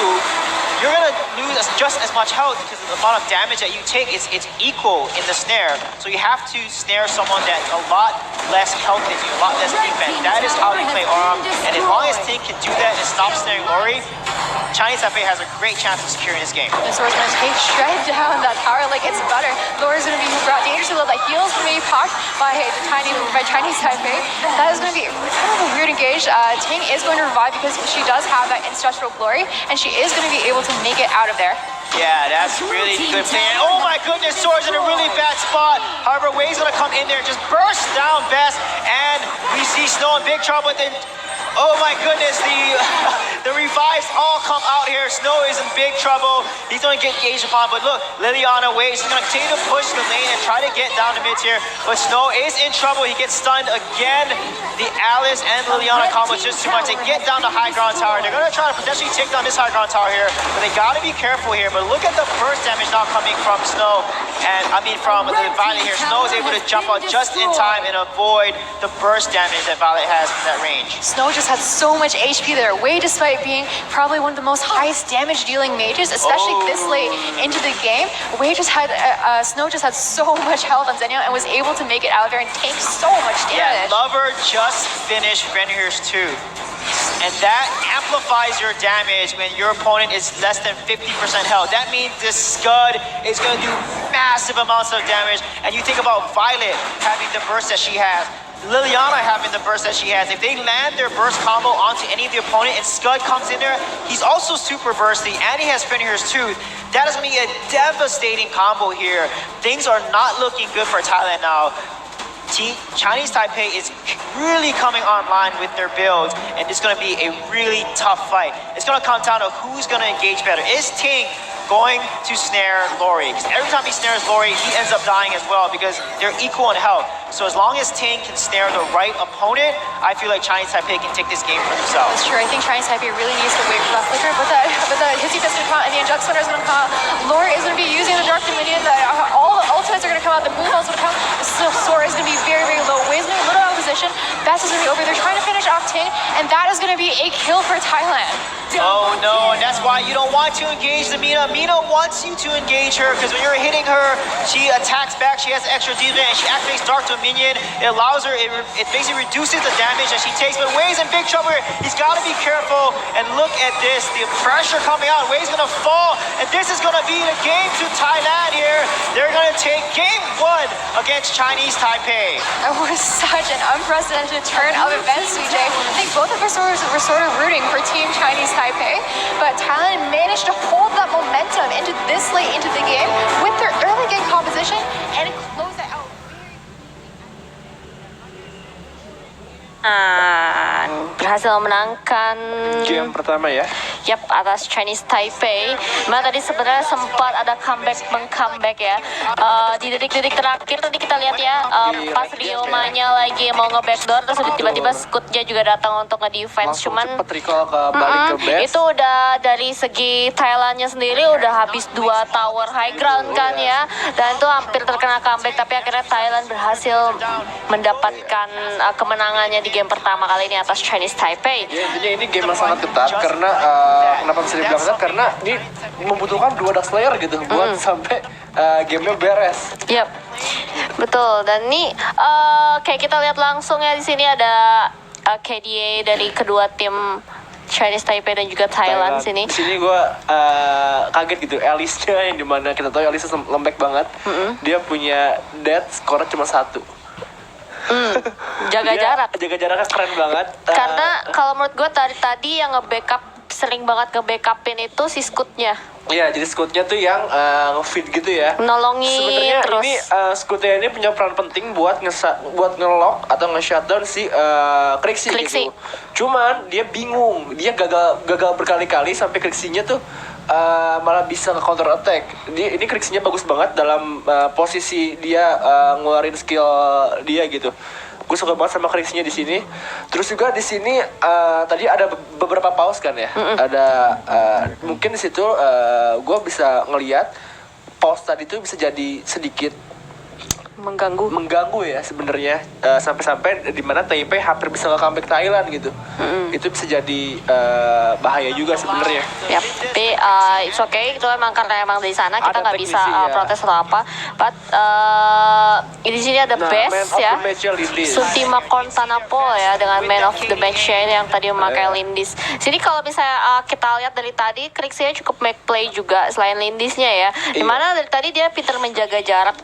you're going to lose just as much health, because the amount of damage that you take is equal in the snare. So you have to snare someone that's a lot less health than you, a lot less defense. That is how they play Aurum. And as long as Ting can do that and stop snaring Lori, Chinese Taipei has a great chance of securing this game. And Sora's going to take shred down that tower like it's butter. Lori's going to be brought dangerously low. That heal's going to be popped by Chinese Taipei. That is going to be kind of a weird engage. Ting is going to revive, because she does have that indestructible glory, and she is going to be able to make it out of there. Yeah, that's really good play. And oh my goodness, Sora's in a really bad spot. However, Wei's gonna come in there and just burst down Best, and we see Snow in big trouble. But then, oh my goodness, the revives all come out here. Snow is in big trouble. He's gonna get engaged upon, but look, Liliana Wei is gonna continue to push the lane and try to get down the mid tier. But Snow is in trouble. He gets stunned again. The Alice and Liliana combo is just too much. They get down the high ground tower. They're gonna try to potentially take down this high ground tower here, but they gotta be careful here. But look at the burst damage now coming from Snow, and from the Violet here. Snow is able to jump out just in time and avoid the burst damage that Violet has from that range. Snow just just had so much HP there. Wei, despite being probably one of the most highest damage dealing mages, especially this late into the game, Wei just had Snow just had so much health on Zenya and was able to make it out there and take so much Yeah, damage. Lover just finished Fenrir's tooth. And that amplifies your damage when your opponent is less than 50% health. That means this Scud is going to do massive amounts of damage. And you think about Violet having the burst that she has, Liliana having the burst that she has. If they land their burst combo onto any of the opponent and Scud comes in there, he's also super bursty and he has Fenrir's Tooth. That is going to be a devastating combo here. Things are not looking good for Thailand now. Chinese Taipei is really coming online with their builds, and it's going to be a really tough fight. It's going to come down to who's going to engage better. Is Ting going to snare Lori? Because every time he snares Lori, he ends up dying as well because they're equal in health. So as long as Ting can snare the right opponent, I feel like Chinese Taipei can take this game for themselves. That's true. I think Chinese Taipei really needs to wait for that flicker, but the Hissy Fist is going to come out, and the Inject Stunner is going to come out. Lori is going to be using the Dark Dominion. All the ultimates are going to come out. The Moonfall's going to come. The Sora is going to be very, very low. Wei's going to be a little out of position. Bats is going to be over. They're trying to finish off Ting, and that is going to be a kill for Thailand. Oh no, and that's why you don't want to engage the Mina. Mina wants you to engage her because when you're hitting her, she attacks back, she has extra defense, and she activates Dark Dominion. It allows her, it basically reduces the damage that she takes, but Wei's in big trouble here. He's got to be careful, and look at this, the pressure coming out. Wei's going to fall, and this is going to be the game to Thailand here. They're going to take game 1 against Chinese Taipei. That was such an unprecedented turn of events, CJ. I think both of us were sort of rooting for Team Chinese Taipei, but Thailand managed to hold that momentum into this late into the game with their early game composition and close it out. Berhasil memenangkan Game pertama ya. Yap, atas Chinese Taipei. Memang tadi sebenarnya sempat ada comeback ya. Di detik-detik terakhir tadi kita lihat ya, pas Ryoma-nya lagi mau nge-backdoor, terus tiba-tiba Scoot-nya juga datang untuk nge-defense. Langsung Cuman cepet recall ke balik ke base. itu udah dari segi Thailandnya sendiri udah habis 2 tower high ground kan ya. Dan itu hampir terkena comeback, tapi akhirnya Thailand berhasil mendapatkan kemenangannya di game pertama kali ini atas Chinese Taipei. Ya, intinya ini game yang sangat ketat karena kenapa bisa dibilang ketat? Karena ini membutuhkan 2 Dark Slayer gitu buat sampai gamenya beres. Yap, betul. Dan ini kayak kita lihat langsung ya, di sini ada KDA dari kedua tim Chinese Taipei dan juga Thailand sini. Di sini gue kaget gitu, Alice-nya yang dimana kita tahu Alice lembek banget. Dia punya death score cuma 1. Jaga jarak. Jaga jaraknya keren banget. Karena kalau menurut gue tadi yang nge-backup, sering banget nge-backupin itu si Scoot-nya. Iya, jadi Scoot-nya tuh yang nge-feed gitu ya. Nolongin Sebenarnya terus. ini Scoot-nya ini punya peran penting buat nge-lock atau nge-shutdown si Krixi gitu. Cuman dia bingung, dia gagal berkali-kali sampai Krixi-nya tuh malah bisa nge-counter attack. Ini Krixi-nya bagus banget dalam posisi dia ngeluarin skill dia gitu. Gue suka banget sama Krixi-nya di sini. Terus juga di sini tadi ada beberapa pause kan ya. Ada mungkin di situ gue bisa ngelihat pause tadi tuh bisa jadi sedikit mengganggu ya sebenarnya, sampai-sampai di mana Taipei hampir bisa nge-comeback Thailand gitu. Itu bisa jadi bahaya juga sebenarnya. Yap, tapi it's okay, itu emang karena emang dari sana kita Ada nggak bisa teknisi, ya. protes atau apa. But di sini ada best ya, Sutima Kontanapol ya dengan man of the match yang tadi memakai Lindis. Sini kalau misalnya kita lihat dari tadi, Krixia cukup make play juga selain Lindisnya ya. Dimana dari tadi dia pintar menjaga jarak.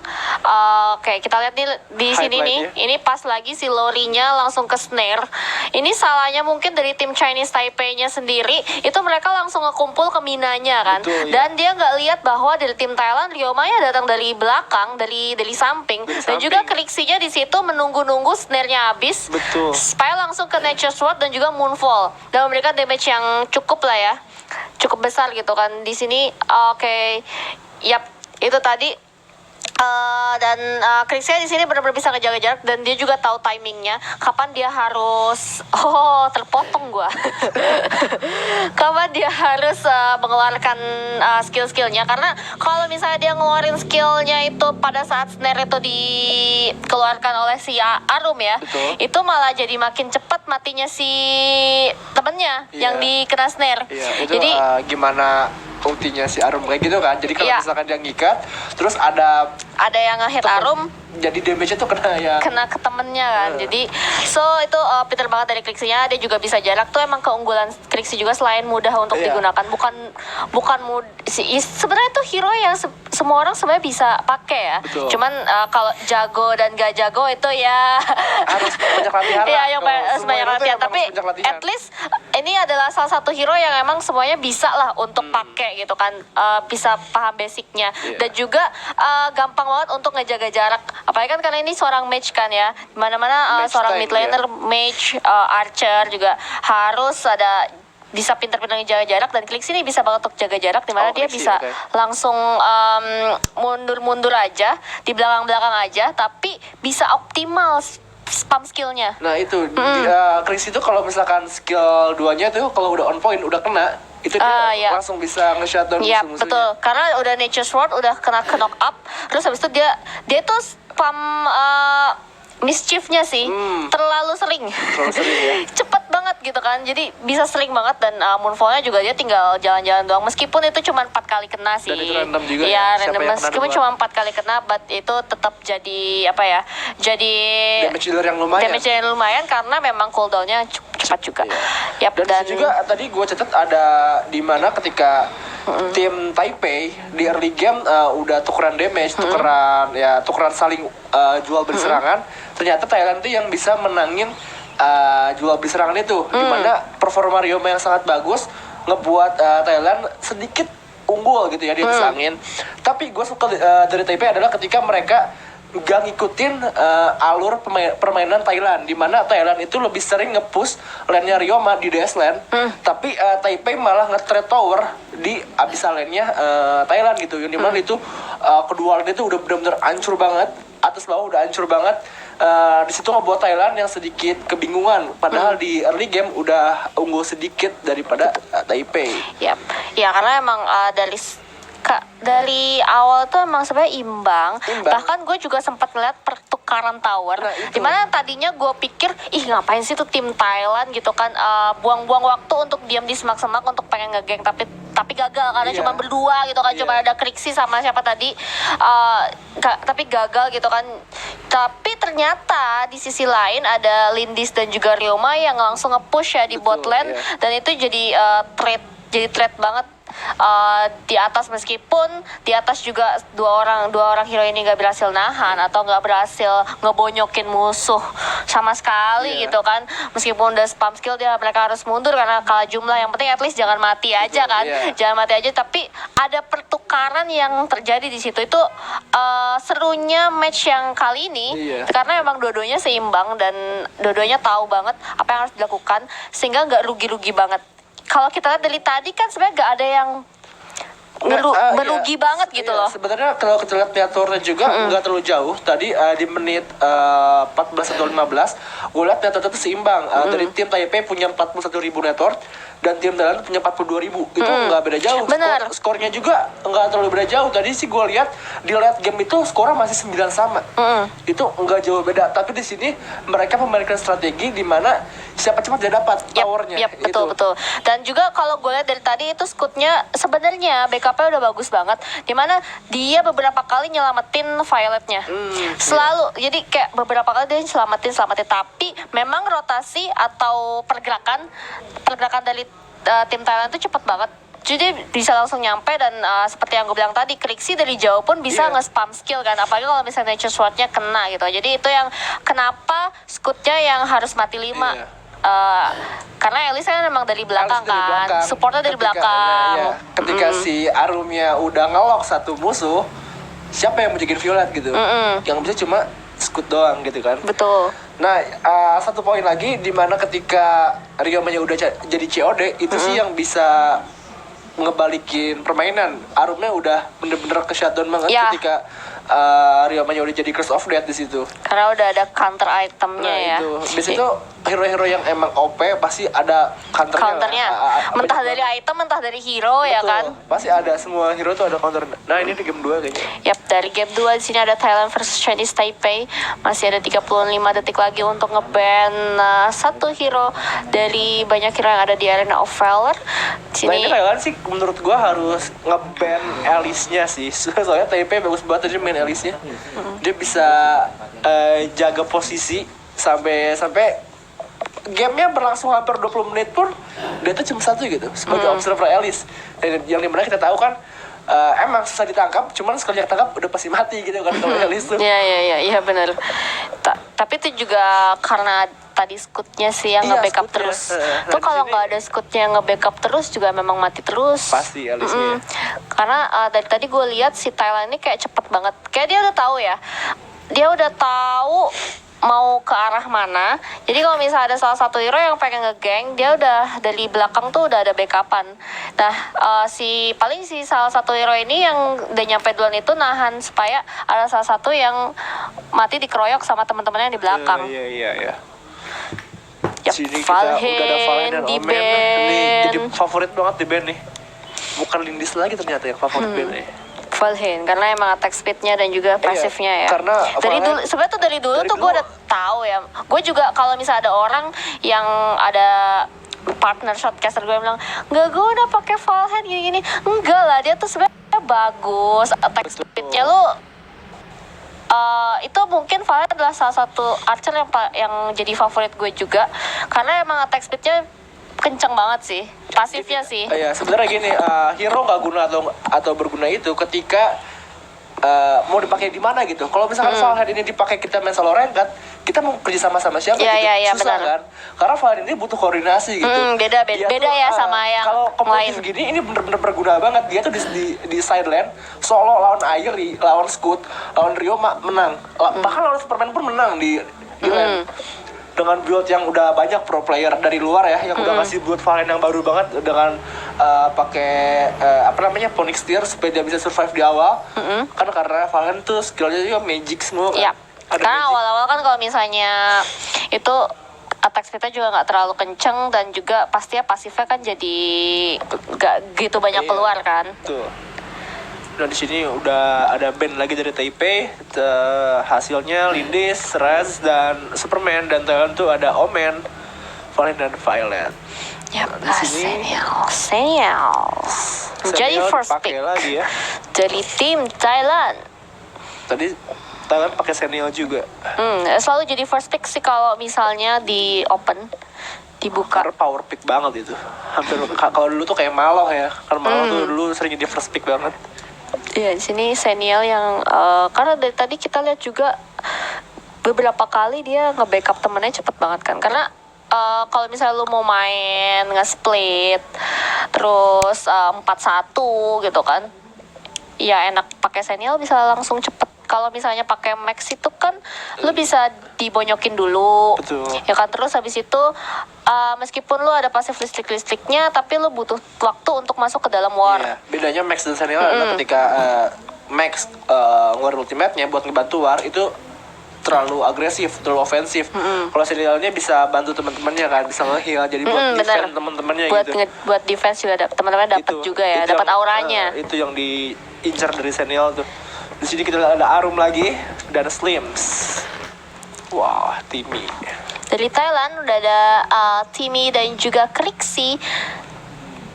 Oke, kita lihat nih di sini nih, ini pas lagi si Lori-nya langsung ke snare. Ini salahnya mungkin dari tim Chinese Taipei-nya sendiri, itu mereka langsung ngekumpul ke Minanya kan. Betul, Dan dia nggak lihat bahwa dari tim Thailand Ryoma-nya datang dari belakang, dari samping. Dan juga Krixi-nya di situ menunggu-nunggu snare-nya habis. Betul. Supaya langsung ke Nature Sword dan juga Moonfall. Dan memberikan damage yang cukup lah ya. Cukup besar gitu kan di sini. Oke. Yap, itu tadi Dan Chrisnya di sini benar-benar bisa ngejaga jarak dan dia juga tahu timingnya kapan dia harus terpotong gua kapan dia harus mengeluarkan skill-skillnya, karena kalau misalnya dia ngeluarin skillnya itu pada saat snare itu dikeluarkan oleh si Arum ya, Betul. itu malah jadi makin cepat matinya si temennya yang dikena snare. Itu Jadi gimana ultinya si Arum kayak gitu kan. Jadi kalau Iya. misalkan dia ngikat, terus ada yang ngehit Arum, jadi damage-nya tuh kena ke temennya kan. Jadi so itu pinter banget dari Krixi-nya. Dia juga bisa jarak, tuh emang keunggulan Krixi juga selain mudah untuk digunakan. Bukan sebenarnya itu hero yang semua orang sebenarnya bisa pakai ya. Betul. Cuman kalau jago dan gak jago itu ya harus banyak latihan lah. ya yang Kalau harus semua banyak hero tuh latihan, emang tapi harus banyak latihan. at least ini adalah salah satu hero yang emang semuanya bisa lah untuk pakai gitu kan. Bisa paham basicnya dan juga gampang banget untuk ngejaga jarak, apalagi kan karena ini seorang mage kan ya, dimana-mana Mage seorang tank, mid laner, mage, archer juga harus ada bisa pinter-pinter ngejaga jarak, dan Klik sini bisa banget untuk jaga jarak, dimana dia Krixi, bisa oke. langsung mundur-mundur aja di belakang-belakang aja, tapi bisa optimal spam skillnya. Nah itu Chris itu kalau misalkan skill 2-nya tuh kalau udah on point, udah kena, itu dia Iya. langsung bisa nge-shutdown Iya musuh-musuhnya. betul, karena udah nature sword udah kena knock up, terus habis itu dia tuh spam mischiefnya sih terlalu sering, Ya. cepet banget gitu kan, jadi bisa sering banget, dan moonfall-nya juga dia tinggal jalan-jalan doang, meskipun itu cuma 4 kali kena sih. Dan itu random juga Iya, ya, siapa random, yang kena meskipun duluan. cuma 4 kali kena, but itu tetap jadi apa ya, jadi Damage dealer yang lumayan. damage yang lumayan karena memang cooldown-nya cukup cepat juga. Iya. Yap, Dan juga tadi gue catat ada di mana ketika tim Taipei di early game udah tukeran damage, tukeran saling jual beli serangan. Ternyata Thailand tuh yang bisa menangin jual beli serangan itu, dimana performa Ryoma yang sangat bagus ngebuat Thailand sedikit unggul gitu ya di atas angin. Tapi gue suka dari Taipei adalah ketika mereka gak ngikutin alur permainan Thailand, dimana Thailand itu lebih sering nge-push lane-nya Ryoma di DS lane, tapi Taipei malah nge-trade tower di abyssal lane-nya Thailand gitu, yang dimana itu kedua lane itu udah benar-benar hancur banget, atas bawah udah hancur banget. Di situ ngebuat Thailand yang sedikit kebingungan, padahal di early game udah unggul sedikit daripada Taipei. Yap. Ya karena emang dari awal tuh emang sebenarnya imbang. Bahkan gue juga sempat ngeliat pertukaran tower. Nah, itu. Dimana tadinya gue pikir, ngapain sih tuh tim Thailand gitu kan, buang-buang waktu untuk diam di semak-semak untuk pengen ngegeng, tapi gagal karena Iya. cuma berdua gitu kan, Iya. cuma ada Krixi sama siapa tadi, tapi gagal gitu kan. Tapi ternyata di sisi lain ada Lindis dan juga Ryoma yang langsung nge-push ya di Betul, bot lane, iya. dan itu jadi threat banget. Di atas, meskipun di atas juga dua orang hero ini nggak berhasil nahan atau nggak berhasil ngebonyokin musuh sama sekali gitu kan, meskipun udah spam skill mereka harus mundur karena kalah jumlah, yang penting at least jangan mati aja kan, jangan mati aja. Tapi ada pertukaran yang terjadi di situ, itu serunya match yang kali ini, karena memang dua-duanya seimbang dan dua-duanya tahu banget apa yang harus dilakukan, sehingga nggak rugi-rugi banget. Kalau kita lihat dari tadi kan sebenarnya nggak ada yang merugi banget gitu loh. Sebenarnya kalau kita lihat netornya juga nggak terlalu jauh. Tadi di menit 14 atau 15, gue lihat netornya itu seimbang. Dari tim Taipei punya 41.000 netor dan tim Thailand punya 42.000. Itu nggak beda jauh. Benar. Skornya juga nggak terlalu beda jauh. Tadi sih gue lihat di late game itu skornya masih 9 sama. Itu nggak jauh beda. Tapi di sini mereka memainkan strategi di mana siapa cepat dia dapat towernya. Yap, betul. Dan juga kalau gue lihat dari tadi itu Scootnya sebenarnya backupnya udah bagus banget, dimana dia beberapa kali nyelamatin Violetnya. Selalu, jadi kayak beberapa kali dia selamatin, tapi memang rotasi atau pergerakan dari tim Thailand itu cepet banget. Jadi bisa langsung nyampe, dan seperti yang gue bilang tadi, Krixi dari jauh pun bisa nge-spam skill kan, apalagi kalau misalnya Nature Sword-nya kena gitu. Jadi itu yang kenapa Scootnya yang harus mati 5. Karena Elise kan memang dari belakang kan, supportnya dari belakang. Ketika si Arumnya udah ngelok satu musuh, siapa yang mau jagain Violet gitu? Yang bisa cuma Scoot doang gitu kan. Betul. Nah, satu poin lagi, di mana ketika Ryomanya udah jadi COD, itu sih yang bisa ngebalikin permainan. Arumnya udah bener-bener ke shutdown banget ketika Ryomanya udah jadi Curse of Death di situ. Karena udah ada counter itemnya ya. Itu biasanya tuh hero-hero yang emang OP pasti ada counternya. Mentah dari item, mentah dari hero. Betul. Ya kan. Pasti ada, semua hero tuh ada counter. Nah ini di game 2 kayaknya. Yap, dari game 2 di sini ada Thailand versus Chinese Taipei. Masih ada 35 detik lagi untuk nge-ban satu hero dari banyak hero yang ada di Arena of Valor. Nah ini Thailand sih menurut gua harus nge-ban Alice-nya sih. Soalnya Taipei bagus banget aja main Alice-nya. Dia bisa jaga posisi sampai gamenya berlangsung hampir 20 menit pun dia tuh cuma satu gitu sebagai observer Alice. Dan yang dimana kita tahu kan emang susah ditangkap, cuman sekali ketangkap udah pasti mati gitu kan kalau Alice tuh. Iya benar. Tapi itu juga karena tadi Scout-nya sih yang nge-backup terus. Tuh kalau nggak ada Scout-nya yang nge-backup terus juga memang mati terus. Pasti Alice-nya. Karena dari tadi gue lihat si Thailand ini kayak cepet banget. Kayak dia udah tahu ya. Dia udah tahu mau ke arah mana. Jadi kalau misalnya ada salah satu hero yang pengen nge-gank, dia udah dari belakang tuh udah ada backupan. Nah, si salah satu hero ini yang udah nyampe duluan itu nahan supaya ada salah satu yang mati dikeroyok sama teman-temannya di belakang. Iya. Yap, Sini kita udah ada Valheim dan di Omen. ban. Nih jadi favorit banget di band nih. Bukan Lindis lagi ternyata yang favorit band nih. Valheim karena emang attack speednya dan juga pasifnya ya. Karena dari dulu sebenarnya tuh dari dulu tuh gue udah tahu ya. Gue juga kalau misalnya ada orang yang ada partner shotcaster gue bilang nggak, gue udah pakai Valheim gini-gini. Enggak lah, dia tuh sebenarnya bagus, attack speednya lu itu mungkin Valheim adalah salah satu archer yang jadi favorit gue juga karena emang attack speednya kenceng banget sih, pasifnya sih. Iya, sebenarnya gini, hero nggak guna atau berguna itu ketika mau dipakai di mana gitu. Kalau misalkan Valheim ini dipakai kita main solo ranked, kita mau kerja sama siapa gitu, susah benar. kan? Karena Valheim ini butuh koordinasi gitu. Beda ya sama yang kalau kompetitif lain. gini ini bener-bener berguna banget. Dia tuh di side lane solo lawan Airi, lawan Scout, lawan Rio menang. Bahkan lawan Superman pun menang di lane. Dengan build yang udah banyak pro player dari luar ya, yang udah ngasih build Valheim yang baru banget dengan pakai Phoenix Tear supaya dia bisa survive di awal. Kan karena Valheim tuh skillnya juga magic semua kan. Iya. Karena awal-awal kan kalau misalnya itu attack speednya juga nggak terlalu kenceng dan juga pastinya pasifnya kan jadi nggak gitu banyak keluar kan. Tuh. Dan di sini udah ada band lagi dari Taipei. Hasilnya Lindis, Raz, dan Superman, dan Thailand tuh ada Omen, Valheim dan Violet. Ya, di sini Senials. Jadi first pick lagi ya. dari tim Thailand. Tadi Thailand pakai Senial juga. Selalu jadi first pick sih kalau misalnya di open dibuka. Karena power pick banget itu. Hampir kalau dulu tuh kayak Malo ya. Karena Malo tuh dulu sering jadi first pick banget. Iya, di sini Senial yang karena dari tadi kita lihat juga beberapa kali dia nge-backup temennya cepet banget kan. Karena kalau misalnya lu mau main nge-split terus 4-1 gitu kan. Ya enak pakai Senial bisa langsung cepet. Kalau misalnya pakai Max itu kan lu bisa dibonyokin dulu. Betul. Ya kan, terus habis itu meskipun lu ada pasif listrik-listriknya tapi lu butuh waktu untuk masuk ke dalam war. Iya, bedanya Max dan Senial adalah ketika Max ngeluarin ultimate-nya buat ngebantu war itu terlalu agresif, terlalu ofensif. Kalau Senialnya bisa bantu teman-temannya kan, bisa nge-heal jadi buat defense teman-temannya gitu. Buat defense juga teman-temannya dapat juga ya, dapat auranya. Itu yang diincar dari Senial tuh. Di sini kita lihat ada Arum lagi dan Slims. Wah, Timmy. Dari Thailand udah ada Timmy dan juga Krixi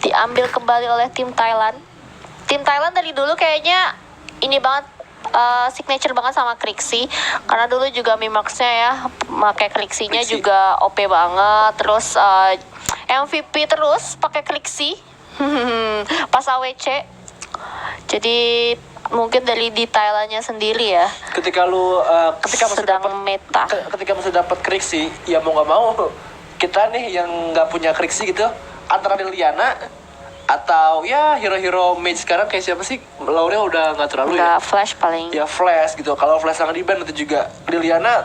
diambil kembali oleh tim Thailand. Tim Thailand dari dulu kayaknya ini banget signature banget sama Krixi karena dulu juga Mimax-nya ya pakai Krixi-nya juga OP banget. Terus MVP terus pakai Krixi pas AWC. Jadi mungkin dari di Thailandnya sendiri ya. Ketika masih dapat Krixi, ya mau nggak mau kita nih yang nggak punya Krixi gitu antara Liliana atau ya hero-hero mage sekarang kayak siapa sih? Laurnya udah nggak terlalu ya. Flash paling. Ya Flash gitu. Kalau Flash sangat di ban itu juga Liliana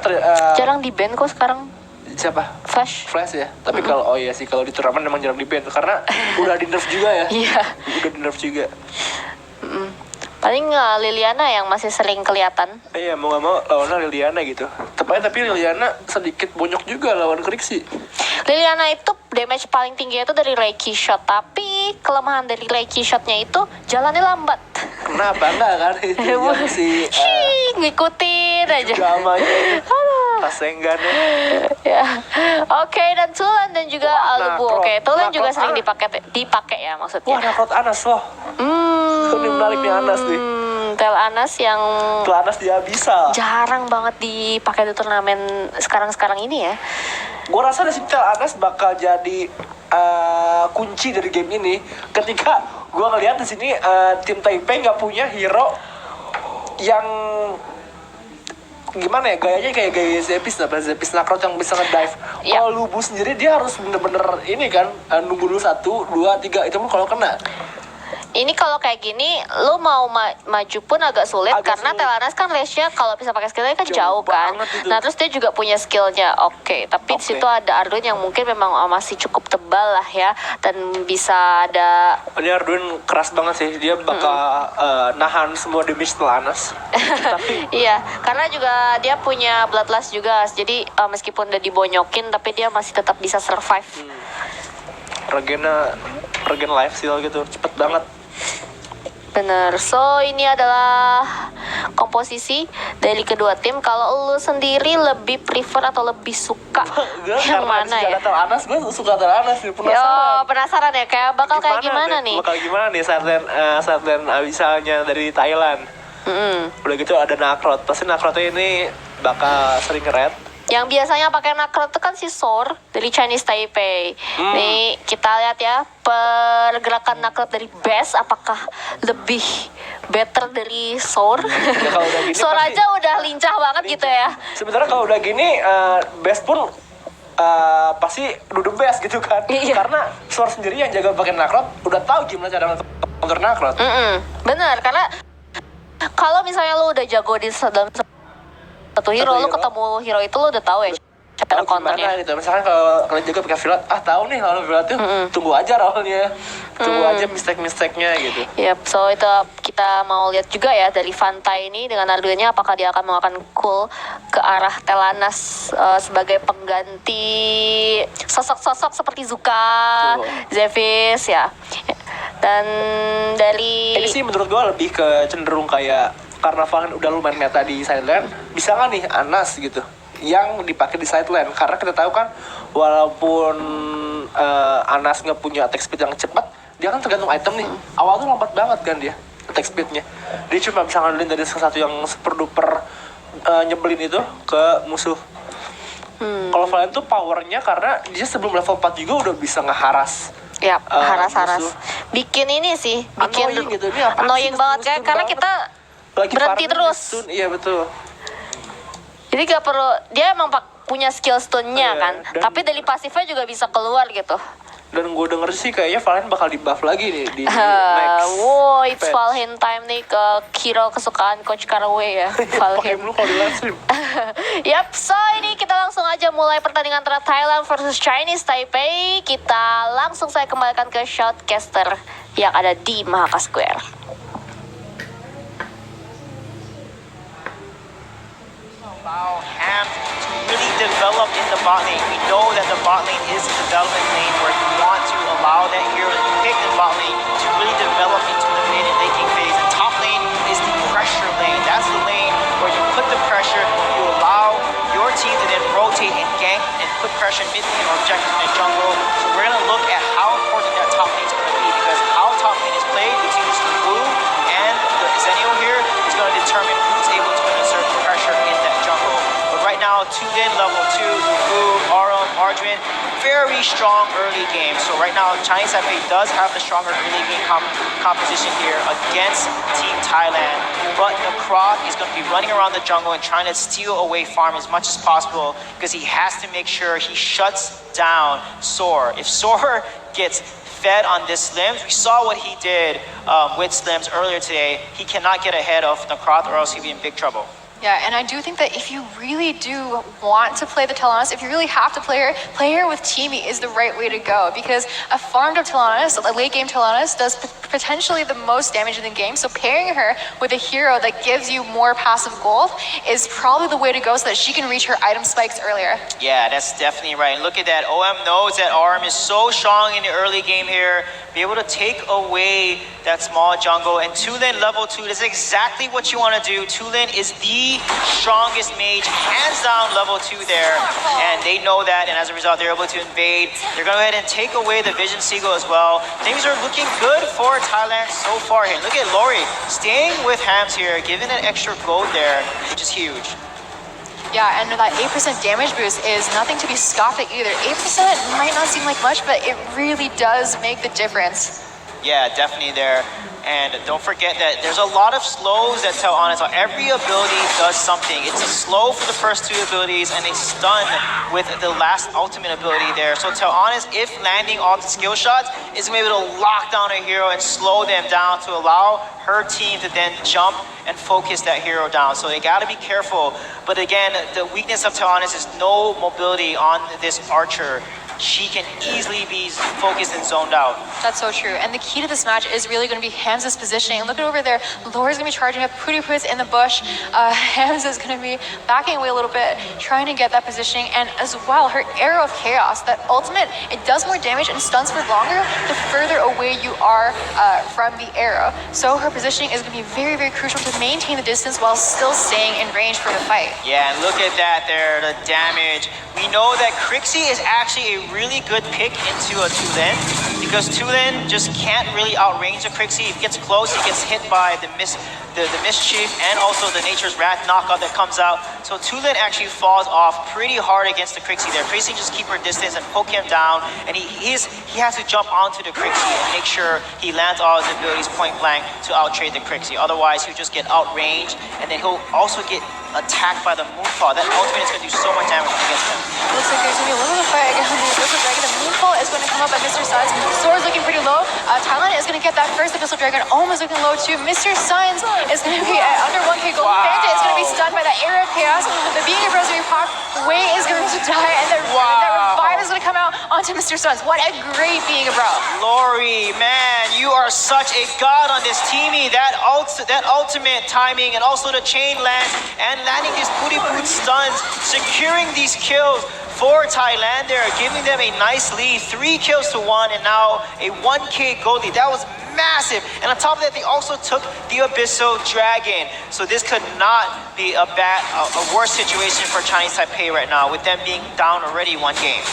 jarang di ban kok sekarang. Siapa? Flash ya. Tapi kalau kalau di turnamen memang jarang di ban karena udah di nerf juga ya. Iya. Udah di nerf juga. Paling Liliana yang masih sering kelihatan. Iya, mau gak mau lawannya Liliana gitu. Tapi Liliana sedikit bonyok juga lawan Krixi. Liliana itu damage paling tinggi itu dari Reiki shot, tapi kelemahan dari Reiki shotnya itu jalannya lambat. Kenapa enggak kan? Itu yang si ngikutin aja. dramanya Rasengannya. Ya. Oke, dan Tulan dan juga Alubu. Nakrot. Oke, Tulan juga Nakrot sering Anas. dipakai ya maksudnya. Wah, Nakrot Anas loh. Ini menarik nih Anas nih. Tel Anas yang Tuh Anas dia bisa. jarang banget dipakai di turnamen sekarang ini ya. Gue rasa di sini Tel Anas bakal jadi kunci dari game ini. Ketika gue ngeliat di sini tim Taipei nggak punya hero yang gimana ya, gayanya kayak gaya Zepis Nakrot yang bisa ngedive. Ya. Kalau Lubu sendiri dia harus bener-bener ini kan, nunggu dulu 1, 2, 3 itu pun kalau kena. Ini kalau kayak gini, lu mau maju pun agak sulit karena sulit. Telanas kan range-nya kalau bisa pakai skillnya kan jauh kan. banget itu. Nah terus dia juga punya skillnya, oke. Tapi di situ ada Arduin yang mungkin memang masih cukup tebal lah ya, dan bisa ada. Ini Arduin keras banget sih, dia bakal nahan semua damage Telanas. Tapi Iya, karena juga dia punya Bloodlust juga, jadi meskipun udah dibonyokin, tapi dia masih tetap bisa survive. regen life steal gitu, cepet banget. Bener, so ini adalah komposisi dari kedua tim. Kalau lu sendiri lebih prefer atau lebih suka Gue yang karena mana ya? Tel Anas, gue suka Tel Anas nih, penasaran. Penasaran ya, kayak bakal kayak gimana nih? Bakal gimana nih saat dan abisalnya dari Thailand. Udah gitu ada Nakrot, pasti Nakrotnya ini bakal sering red. Yang biasanya pakai Nakrot itu kan si Sor dari Chinese Taipei. Nih kita lihat ya pergerakan Nakrot dari Best apakah lebih better dari Sor? Ya, kalau udah gini Sor pasti aja udah lincah banget gitu ya. Sebenarnya kalau udah gini Best pun pasti duduk best gitu kan. Iya. Karena Sor sendiri yang jaga pakai Nakrot udah tahu gimana cara counter Nakrot. Bener, karena kalau misalnya lu udah jago di dalam satu hero, lu hero. ketemu hero itu lu udah tahu ya cara Tahu counternya. gimana gitu. Misalkan kalau kalian jaga pakai Villat, tahu nih kalau Villat tuh tunggu aja rollnya. Tunggu aja mistake-mistake-nya gitu. Yep, so itu kita mau lihat juga ya dari Vantai ini dengan Arduinnya apakah dia akan melakukan cool ke arah Telanas sebagai pengganti sosok-sosok seperti Zuka, Zephys ya. Dan dari Ini sih menurut gua lebih ke cenderung kayak karena Valen udah lumayan meta di sideline, bisa nggak nih Anas gitu yang dipakai di sideline, karena kita tahu kan walaupun Anas nggak punya attack speed yang cepat, dia kan tergantung item nih. Awal tuh lambat banget kan dia attack speednya, dia cuma bisa ngandelin dari salah satu yang super duper nyebelin itu ke musuh. Kalau Valen tuh powernya karena dia sebelum level 4 juga udah bisa ngeharas. ya haras-haras musuh. bikin ini sih bikin Annoying gitu, ini apaan annoying sih, banget kan stun karena banget. kita Lagi berhenti farming terus. di stun, iya betul. jadi gak perlu dia emang punya skill stunnya Iya, kan, dan- tapi dari pasifnya juga bisa keluar gitu. Dan gue denger sih kayaknya Valen bakal di buff lagi nih di next Wow, it's patch. Valheim time nih ke hero kesukaan Coach Caraway ya. Pakai Valheim. lu kalau di live stream. Yap, so ini kita langsung aja mulai pertandingan antara Thailand versus Chinese Taipei. Kita langsung saya kembalikan ke shoutcaster yang ada di Mahaka Square. Allow Ham to really develop in the bot lane. We know that the bot lane is a development lane where you want to allow that hero that you pick in bot lane to really develop into the mid and laning phase. And top lane is the pressure lane. That's the lane where you put the pressure, you allow your team to then rotate and gank and put pressure mid lane or objectives in the jungle. So we're going to look at how important that top lane is going to be, because how top lane is played between this blue and the Zenio here is going to determine who's able to exert pressure in that jungle. But right now, tuned in level 2, Blue, Arum, Arjun, very strong early game. So right now, Chinese Taipei does have the stronger early game composition here against Team Thailand. But Necroth is going to be running around the jungle and trying to steal away farm as much as possible, because he has to make sure he shuts down Soar. If Soar gets fed on this Slims, we saw what he did with Slims earlier today. He cannot get ahead of Necroth or else he'll be in big trouble. Yeah, and I do think that if you really do want to play the Telenas, if you really have to play her with Teamy is the right way to go, because a farmed up Telenas, a late game Telenas, does potentially the most damage in the game. So pairing her with a hero that gives you more passive gold is probably the way to go so that she can reach her item spikes earlier. Yeah, that's definitely right. And look at that. OM knows that ARM is so strong in the early game here. Be able to take away that small jungle. And Tulin level 2, that's exactly what you want to do. Tulin is the strongest mage, hands down level 2 there. And they know that, and as a result, they're able to invade. They're going to go ahead and take away the Vision Seagull as well. Things are looking good for Thailand so far here. Look at Lori staying with Hams here, giving an extra gold there, which is huge. Yeah, and that 8% damage boost is nothing to be scoffed at either. 8% might not seem like much, but it really does make the difference. Yeah, definitely there. And don't forget that there's a lot of slows that tell on it. So every ability does something. It's a slow for the first 2 abilities and a stun with the last ultimate ability there. So tell honest, if landing all the skill shots, is going to be able to lock down a hero and slow them down to allow her team to then jump and focus that hero down. So they got to be careful. But again, the weakness of Teonis is no mobility on this archer. She can easily be focused and zoned out. That's so true. And the key to this match is really going to be Hamza's positioning. Look at over there. Laura's going to be charging up. Pooty Poots in the bush. Hamza's going to be backing away a little bit, trying to get that positioning. And as well, her Arrow of Chaos, that ultimate, it does more damage and stuns for longer the further away you are from the arrow. So her positioning is going to be very, very crucial to maintain the distance while still staying in range for the fight. Yeah, and look at that there, the damage. We know that Crixie is actually a really good pick into a Tulin, because Tulin just can't really outrange a Crixie. If he gets close, he gets hit by the Mischief and also the Nature's Wrath knockout that comes out. So Tulin actually falls off pretty hard against the Crixie there. Crixie just keep her distance and poke him down, and he has to jump onto the Crixie and make sure he lands all his abilities point blank to outtrade the Crixie. Otherwise, he'll just get outranged, and then he'll also get attacked by the Moonfall. That ultimate is going to do so much damage against him. Looks like there's going to be a little bit of fight against the Abyssal Dragon. The Moonfall is going to come up by Mr. Suns. Sword's looking pretty low. Thailand is going to get that first Abyssal Dragon, almost looking low too. Mr. Suns is going to be at under 1k gold. Wow. Fanta is going to be stunned by that Arrow of Chaos. The Being of Rosary Pop, Wei is going to die, and the revive is going to come out onto Mr. Suns. What a great Being of Bro. Lori, man, you are such a god on this teamy. That ultimate timing, and also the chain lance and landing these Pooty Poot stuns, securing these kills for Thailand there, giving them a nice lead. 3 kills to 1, and now a 1k gold lead. That was massive. And on top of that, they also took the Abyssal Dragon. So this could not be a worse situation for Chinese Taipei right now, with them being down already 1 game.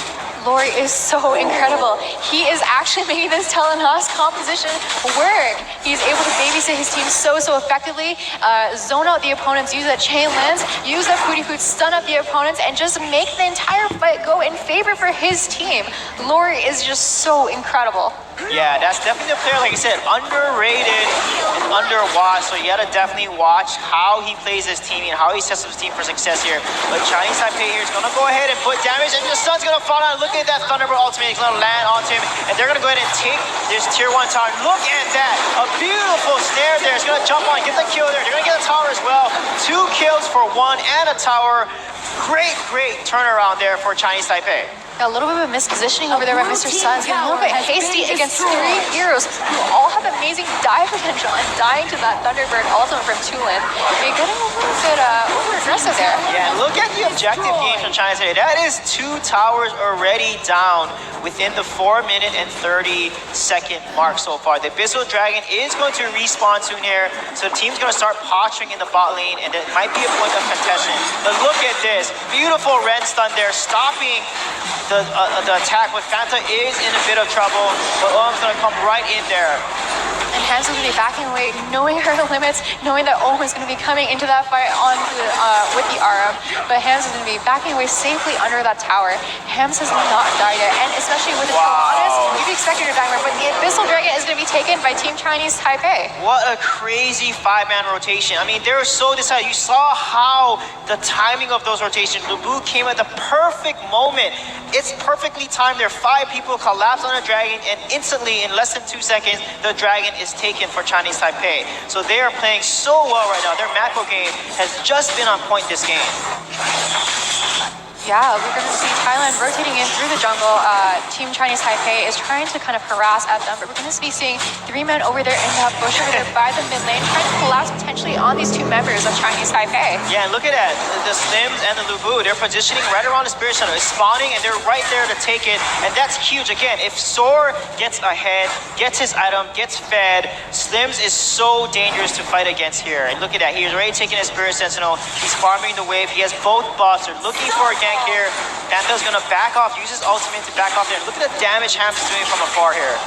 Lori is so incredible. He is actually making this Telenas composition work. He's able to babysit his team so effectively, zone out the opponents, use that chain lance, use that Pooty Poot, stun up the opponents, and just make the entire fight go in favor for his team. Lori is just so incredible. Yeah, that's definitely a player, like I said, underrated and underwatched. So you gotta definitely watch how he plays his team and how he sets up his team for success here. But Chinese Taipei here is gonna go ahead and put damage, and the sun's gonna fall down. Look at that Thunderbolt ultimate, it's gonna land onto him, and they're gonna go ahead and take this tier 1 tower. Look at that, a beautiful snare there. It's gonna jump on, get the kill there. They're gonna get a tower as well. 2 kills for 1 and a tower. Great turnaround there for Chinese Taipei. A little bit of a mispositioning over there by Mr. Suns. Getting a little bit hasty against 3 heroes who all have amazing die potential, and dying to that Thunderbird ultimate from Tulin. They're getting a little bit over-aggressive there. Yeah, look at the objective games from China today. That is 2 towers already down within the 4-minute and 30-second mark so far. The Abyssal Dragon is going to respawn soon here, so the team's going to start posturing in the bot lane, and it might be a point of contention. But look at this, beautiful red stun there, stopping the attack. With Fanta is in a bit of trouble, but Om's gonna come right in there. And Hamza's gonna be backing away, knowing her limits, knowing that Om is gonna be coming into that fight with the Aram. But Hamza's gonna be backing away safely under that tower. Hamza's not died yet, and especially with the Telenas, you'd be expecting her to die more. But the Abyssal Dragon is gonna be taken by Team Chinese Taipei. What a crazy 5-man rotation. I mean, they were so decided. You saw how the timing of those rotations. Lubu came at the perfect moment. It's perfectly timed. There are 5 people collapse on a dragon, and instantly, in less than 2 seconds, the dragon is taken for Chinese Taipei. So they are playing so well right now. Their macro game has just been on point this game. Yeah, we're going to see Thailand rotating in through the jungle. Team Chinese Taipei is trying to kind of harass at them, but we're going to be seeing 3 men over there in that bush over there by the mid lane, trying to collapse potentially on these 2 members of Chinese Taipei. Yeah, and look at that. The Slims and the Lubu, they're positioning right around the Spirit Center. It's spawning, and they're right there to take it, and that's huge. Again, if Soar gets ahead, gets his item, gets fed, Slims is so dangerous to fight against here. And look at that. He's already taking his Spirit Sentinel. He's farming the wave. He has both buffs. They're looking for a gank here. Panther's gonna back off, use his ultimate to back off there. Look at the damage Hams is doing from afar here.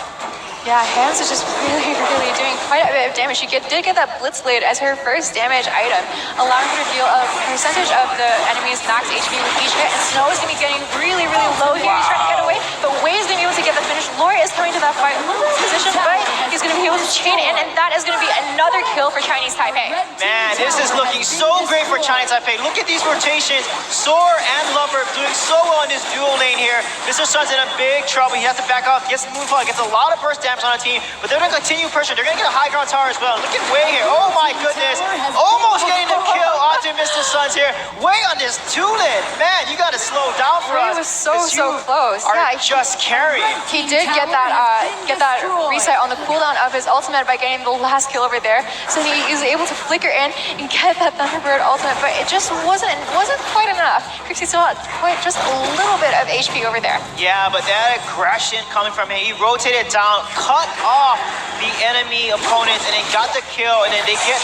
Yeah, Hams is just really doing quite a bit of damage. She did get that Blitz Blade as her first damage item, allowing her to deal a percentage of the enemy's max HP with each hit. And Snow is going to be getting really low here. He's trying to get away, but Wei is going to be able to get the finish. Lori is coming to that fight, a little bit position, but he's going to be able to chain in, and that is going to be another kill for Chinese Taipei. Man, this is looking so great for Chinese Taipei. Look at these rotations. Soar and Lover doing so well in this dual lane here. Mr. Sun's in a big trouble. He has to back off, gets the Moonfall, gets a lot of burst damage on the team, but they're going to continue pressure. They're going to get a high ground tower as well. Look at Wei here. Oh my goodness. Almost getting the kill onto Mr. Suns here. Wei on this two-lid. Man, you got to slow down for Wei us. was so close. Are Yeah, just carrying. he did get that reset on the cooldown of his ultimate by getting the last kill over there. So he is able to flicker in and get that Thunderbird ultimate, but it just wasn't quite enough. Crixie still had just a little bit of HP over there. Yeah, but that aggression coming from him, he rotated down, cut off the enemy opponents, and then got the kill, and then they get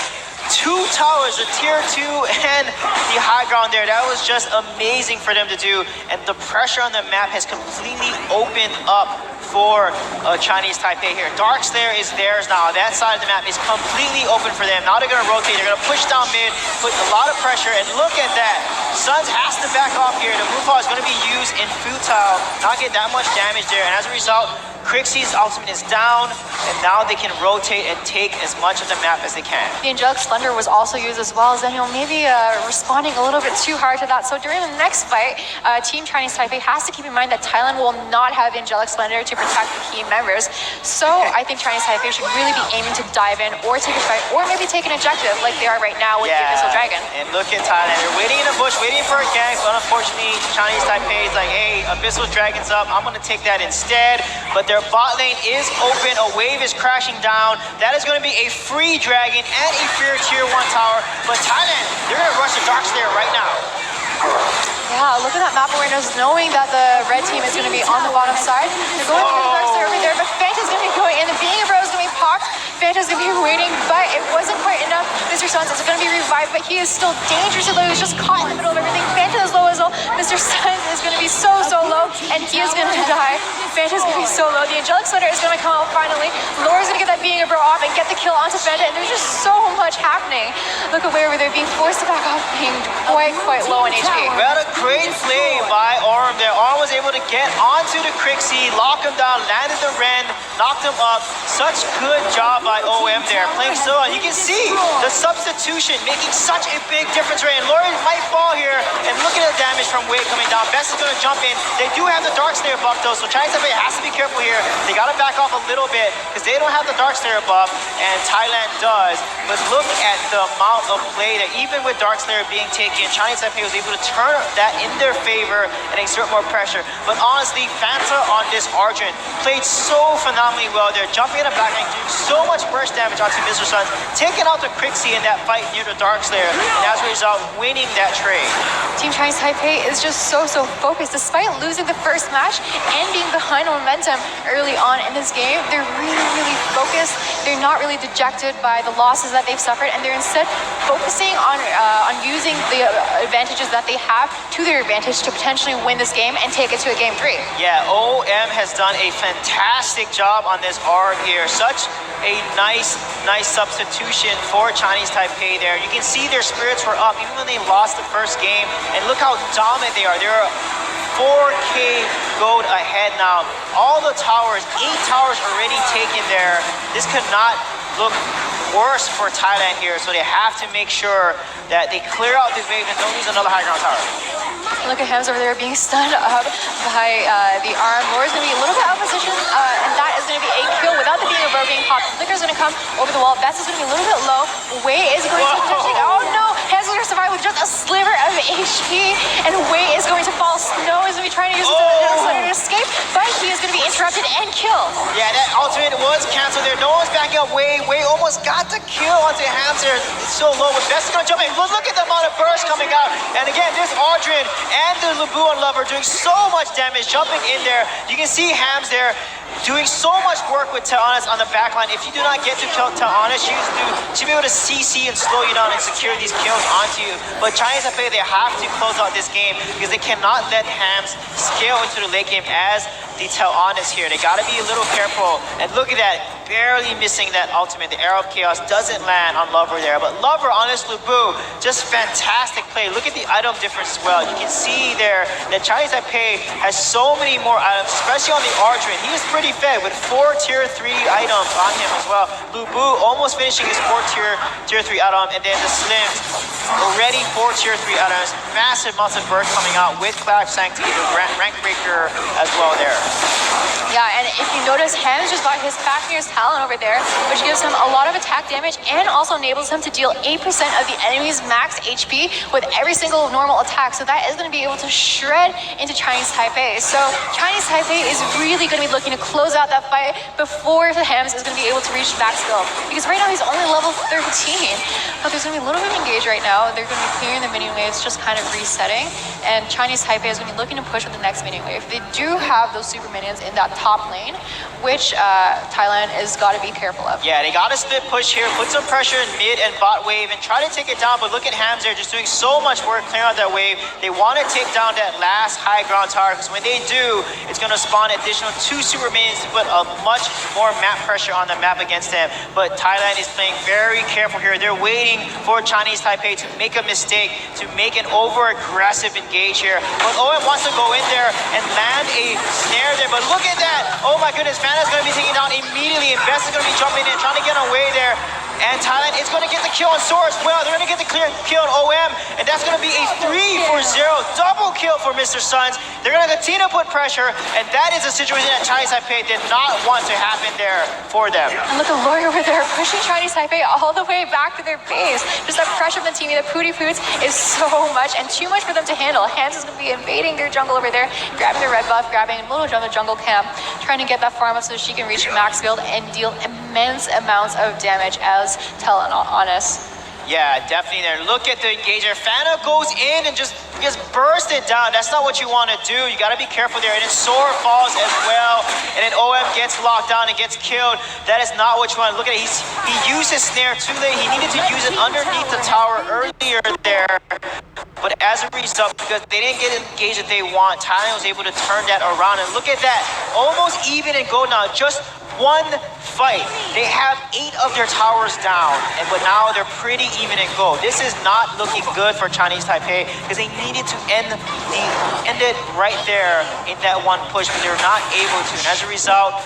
2 towers, the tier 2 and the high ground there. That was just amazing for them to do, and the pressure on the map has completely opened up for Chinese Taipei here. Dark Slayer is theirs now. That side of the map is completely open for them. Now they're going to rotate. They're going to push down mid, put a lot of pressure, and look at that. Suns has to back off here. The Moonfall is going to be used in futile, not get that much damage there, and as a result, Crixie's ultimate is down, and now they can rotate and take as much of the map as they can. The Angelic Splendor was also used as well, as Daniel maybe responding a little bit too hard to that. So during the next fight, Team Chinese Taipei has to keep in mind that Thailand will not have Angelic Splendor to protect the key members. So I think Chinese Taipei should really be aiming to dive in or take a fight or maybe take an objective like they are right now with the Abyssal Dragon. And look at Thailand. They're waiting in the bush, waiting for a gank, but unfortunately, Chinese Taipei is like, hey, Abyssal Dragon's up. I'm going to take that instead. But their bot lane is open. A wave is crashing down. That is going to be a free dragon and a free tier 1 tower. But Thailand, they're going to rush the Dark Slayer right now. Yeah, look at that map awareness, knowing that the red team is going to be on the bottom side. They're going for the Dark Slayer over there, but Fanta's going to be going in. The Being a Bro is going to be popped. Fanta's going to be waiting, but it wasn't quite enough. Mr. Suns is going to be revived, but he is still dangerously low. He's just caught in the middle of everything. Fanta is low as well. Mr. Suns is going to be so low, and he is going to die. Fanta's going to be so low. The Angelic Slider is going to come out finally. Laura's going to get that Being a Bro off and get the kill onto Fanta, and there's just so much happening. Look at where they're being forced to back off, being quite low in HP. Well, a great play by Orm there. Orm was able to get onto the Crixie, lock him down, landed the Ren, knocked him up. Such good job by OM there, playing so well. You can see the substitution making such a big difference right. And Lori might fall here, and look at the damage from Wei coming down. Best is going to jump in. They do have the Dark Slayer buff though, so Chinese Taipei has to be careful here. They got to back off a little bit because they don't have the Dark Slayer buff, and Thailand does. But look at the amount of play that even with Dark Slayer being taken, Chinese Taipei was able to turn that in their favor and exert more pressure. But honestly, Fanta on this Argent played so phenomenally well. They're jumping in the back and doing so much burst damage onto Mr. Suns, taking out the Crixie in that fight near the Dark Slayer, and as a result, winning that trade. Team Chinese Taipei is just so focused. Despite losing the first match and being behind on momentum early on in this game, they're really focused. They're not really dejected by the losses that they've suffered, and they're instead focusing on using the advantages that they have to their advantage to potentially win this game and take it to a game 3. Yeah, OM has done a fantastic job on this ARG here. Such a nice substitution for Chinese Taipei there. You can see their spirits were up even when they lost the first game, and look how dominant they are. They're 4K gold ahead now. All the towers, 8 towers already taken there. This could not look worse for Thailand here, so they have to make sure that they clear out this wave and don't lose another high ground tower. Look at Hams over there being stunned up by the arm. Laura's going to be a little bit out of position, and that is going to be a kill without the being a rogue being popped. Flicker's going to come over the wall. Best is going to be a little bit low. Wei is going to potentially... Oh no! Hams is going to survive with just a sliver of HP, and Wei is going to fall. Snow is going to be trying to use it to escape, but he is going to be interrupted and killed. Yeah, that ultimate was canceled there. No one's backing up Wei. Wei almost got the kill onto Hams there. It's so low, but Best is going to jump in. Look at the amount of burst coming out. And again, this Aldrin and the Labuan Lover doing so much damage, jumping in there. You can see Hams there doing so much work with Teonis on the backline. If you do not get to kill Teonis, she'll be able to CC and slow you down and secure these kills onto you. But Chinese FA, they have to close out this game because they cannot let Hams scale into the late game as the Teonis here. They got to be a little careful. And look at that, barely missing that ultimate. The Arrow of Chaos doesn't land on Lover there. But Lover on this Lubu, just fantastic play. Look at the item difference as well. You can see there that Chinese FA has so many more items, especially on the Ardrin. He is pretty fed with 4 tier 3 items on him as well. Lubu almost finishing his 4 tier 3 item, and then the Slims already 4 tier 3 items. Massive amounts of burst coming out with Clash Sanctity, the rank breaker as well there. Yeah, and if you notice, Hams just got his Fafnir's Talon over there, which gives him a lot of attack damage and also enables him to deal 8% of the enemy's max HP with every single normal attack. So that is going to be able to shred into Chinese Taipei. So Chinese Taipei is really going to be looking to close out that fight before the Hams is going to be able to reach max skill. Because right now he's only level 13. But there's going to be a little bit of engage right now. They're going to be clearing the minion waves, just kind of resetting. And Chinese Taipei is going to be looking to push with the next minion wave. They do have those super minions in that top lane, which Thailand has got to be careful of. Yeah, they got to split push here, put some pressure in mid and bot wave and try to take it down, but look at Hams there just doing so much work clearing out that wave. They want to take down that last high ground tower because when they do, it's going to spawn additional 2 super minions to put a much more map pressure on the map against them. But Thailand is playing very careful here. They're waiting for Chinese Taipei to make a mistake, to make an over-aggressive engage here. But OM wants to go in there and land a snare there, but look at that! Oh my goodness, Fana's going to be taken down immediately, and Best is going to be jumping in, trying to get away there. And Thailand is going to get the kill on Sora as well. They're going to get the clear kill on OM, and that's going to be a 3-for-0 double kill for Mr. Suns. They're going to continue to put pressure, and that is a situation that Chinese Taipei did not want to happen there for them. And look at Lori over there pushing Chinese Taipei all the way back to their base. Just that pressure from the team, the Pooty Poots is so much and too much for them to handle. Hans is going to be invading their jungle over there, grabbing the red buff, grabbing a little jungle camp, trying to get that farm up so she can reach max build and deal immense amounts of damage as Teonis. Yeah, definitely there. Look at the engager. Fana goes in and just burst it down. That's not what you want to do. You got to be careful there. And then Sora falls as well. And then OM gets locked down and gets killed. That is not what you want. Look at it. He used his snare too late. He needed to use it underneath the tower earlier there. But as a result, because they didn't get engaged that they want, Thailand was able to turn that around. And look at that. Almost even in gold now. Just one fight. They have 8 of their towers down, but now they're pretty even in gold. This is not looking good for Chinese Taipei because they needed to end it right there in that one push, but they're not able to. And as a result,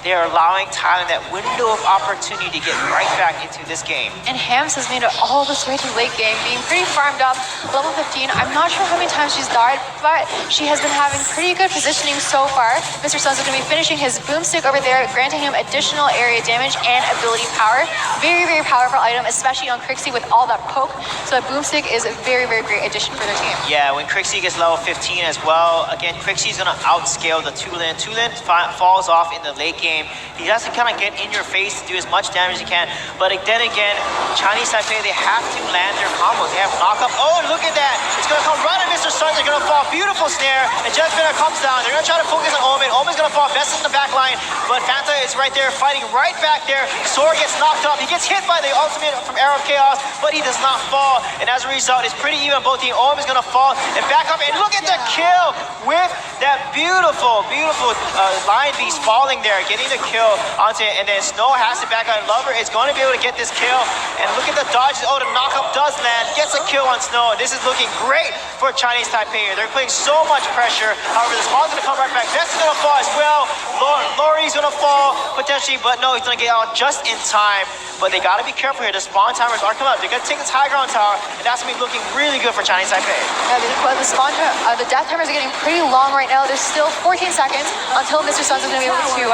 they are allowing Thailand that window of opportunity to get right back into this game. And Hams has made it all this way to late game, being pretty farmed up, level 15. I'm not sure how many times she's died, but she has been having pretty good positioning so far. Mr. Suns is going to be finishing his boomstick over there, granting him additional area damage and ability power. Very, very powerful item, especially on Crixie with all that poke. So a boomstick is a very, very great addition for their team. Yeah, when Crixie gets level 15 as well, again, Crixie's going to outscale the Tulin. Tulin falls off in the late game. He has to kind of get in your face to do as much damage as he can. But then again, Chinese Taipei, they have to land their combos. They have knock-up. Oh, look at that. It's going to come right at Mr. Sun. They're going to fall. Beautiful snare. And Jet Spinner comes down. They're going to try to focus on Omen. Omen's going to fall. Best in the back line. But Fanta is right there fighting right back there. Sora gets knocked up. He gets hit by the ultimate from Arrow of Chaos, but he does not fall. And as a result, it's pretty even. Both teams. Omen's going to fall and back up. And look at the kill with that beautiful, beautiful Lion Beast falling there, getting the kill onto it. And then Snow has to back out. Lover is going to be able to get this kill. And look at the dodges. Oh, the knockup does land. Gets a kill on Snow. This is looking great for Chinese Taipei here. They're putting so much pressure. However, the spawn's gonna come right back. That's gonna fall as well. Laurie's gonna fall potentially, but no, he's gonna get out just in time. But they gotta be careful here. The spawn timers are coming up. They're gonna take this high ground tower, and that's gonna be looking really good for Chinese Taipei. Well, the death timers are getting pretty long right now. There's still 14 seconds until Mr. Sons is going to be able to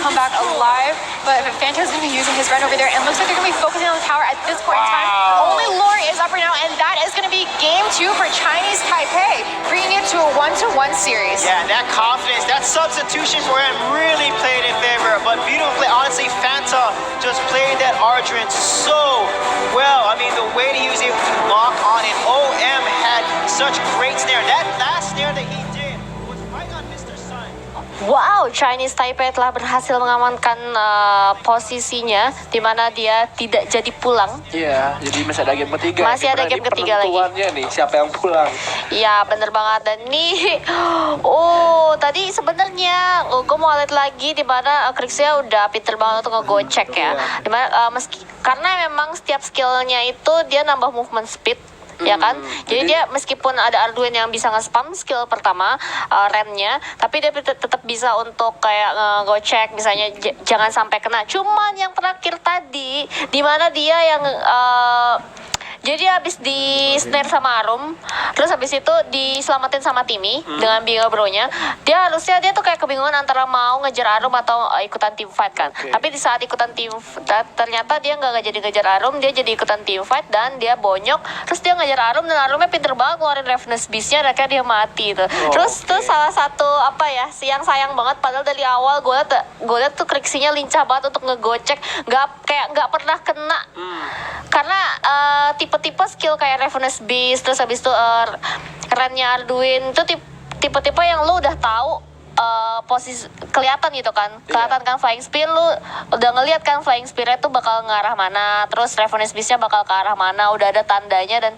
come back alive. But Phantom's going to be using his run over there, and looks like they're going to be focusing on the tower at this point in time. Only Lori is up right now, and that is going to be game 2 for Chinese Taipei, bringing it to a 1-1 series. Yeah, and that confidence, that substitution for him really played in favor. But beautiful play, honestly, Fanta just played that Arjun so well. I mean, the way that he was able to lock on it. OM had such great snare. That last snare that he did was right on Mr. Sun. Wow, Chinese Taipei telah berhasil mengamankan posisinya, di mana dia tidak jadi pulang. Iya, jadi masih ada game ketiga. Masih ada game ketiga lagi. Penentuannya nih, siapa yang pulang? Ya, bener banget. Dan nih, tadi sebenarnya gue mau lihat lagi di mana Krixia udah pinter banget untuk ngegocek ya. Dimana karena memang setiap skillnya itu dia nambah movement speed. Ya kan, jadi dia meskipun ada Arduin yang bisa nge-spam skill pertama Ren-nya, tapi dia tetap bisa untuk kayak ngegocek misalnya jangan sampai kena. Cuman yang terakhir tadi di mana dia yang jadi habis di snare sama Arum, terus habis itu diselamatin sama Timmy dengan Bingo Bro-nya. Dia tuh kayak kebingungan antara mau ngejar Arum atau ikutan team fight kan. Tapi di saat ikutan team ternyata dia nggak jadi ngejar Arum, dia jadi ikutan team fight dan dia bonyok. Terus dia ngejar Arum dan Arumnya pinter banget ngeluarin Ravenous Beast-nya, dan dia mati tuh. Terus tuh salah satu yang sayang banget, padahal dari awal gue liat tuh Krixie-nya lincah banget untuk ngegocek, nggak pernah kena. Karena tipe-tipe skill kayak Ravenous Beast, terus habis itu Ren-nya Arduin itu tipe-tipe yang lu udah tahu posisi kelihatan gitu kan. Kelihatan kan Flying Spear, lu udah ngelihat kan Flying Spear itu bakal ngarah mana, terus Ravenous Beast-nya bakal ke arah mana, udah ada tandanya. Dan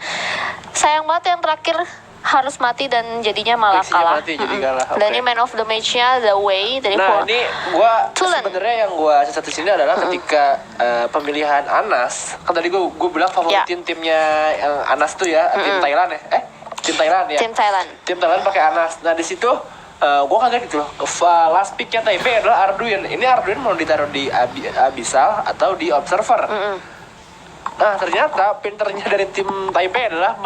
sayang banget yang terakhir harus mati dan jadinya malah kalah. Dan ini man of the match-nya The Way dari ini gua sebenarnya yang gua satu sini adalah ketika pemilihan Anas. Kan tadi gua bilang favoritin timnya yang Anas tuh ya, tim Thailand ya. Tim Thailand ya. Tim Thailand pakai Anas. Nah, di situ gue kaget gitu loh. Last pick-nya Taipei adalah Arduin. Ini Arduin mau ditaruh di Abyssal atau di Observer. Nah, ternyata pinternya dari tim Taipei adalah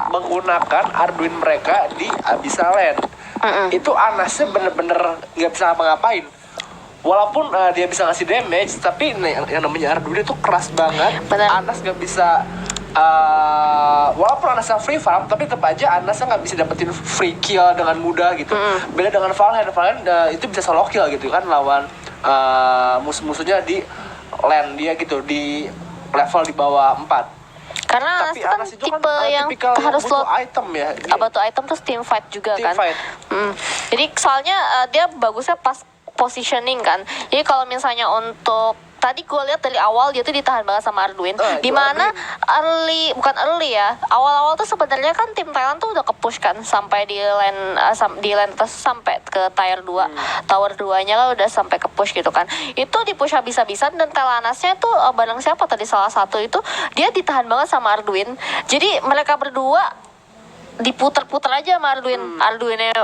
menggunakan Arduin mereka di Abyssal Land. Itu Anasnya bener-bener nggak bisa ngapa-ngapain. Walaupun dia bisa ngasih damage, tapi yang namanya Arduin itu keras banget. Anas nggak bisa. Walaupun Anasnya free farm, tapi tetap aja Anasnya nggak bisa dapetin free kill dengan mudah gitu. Beda dengan Valheim itu bisa solo kill gitu kan, lawan musuh-musuhnya di land dia gitu, di level di bawah 4. Karena Anas itu kan tipe yang harus lo item ya. Butuh item terus team fight juga team kan. Jadi soalnya dia bagusnya pas positioning kan. Jadi kalau misalnya untuk tadi gue lihat dari awal dia tuh ditahan banget sama Arduin. Dimana early ya. Awal-awal tuh sebenarnya kan tim Thailand tuh udah ke-push kan sampai di lane terus sampai ke tier 2. Tower 2-nya kan udah sampai ke-push gitu kan. Itu di-push habis-habisan dan Telanasnya tuh bareng siapa tadi salah satu itu dia ditahan banget sama Arduin. Jadi mereka berdua diputer-puter aja sama Arduin. Arduinnya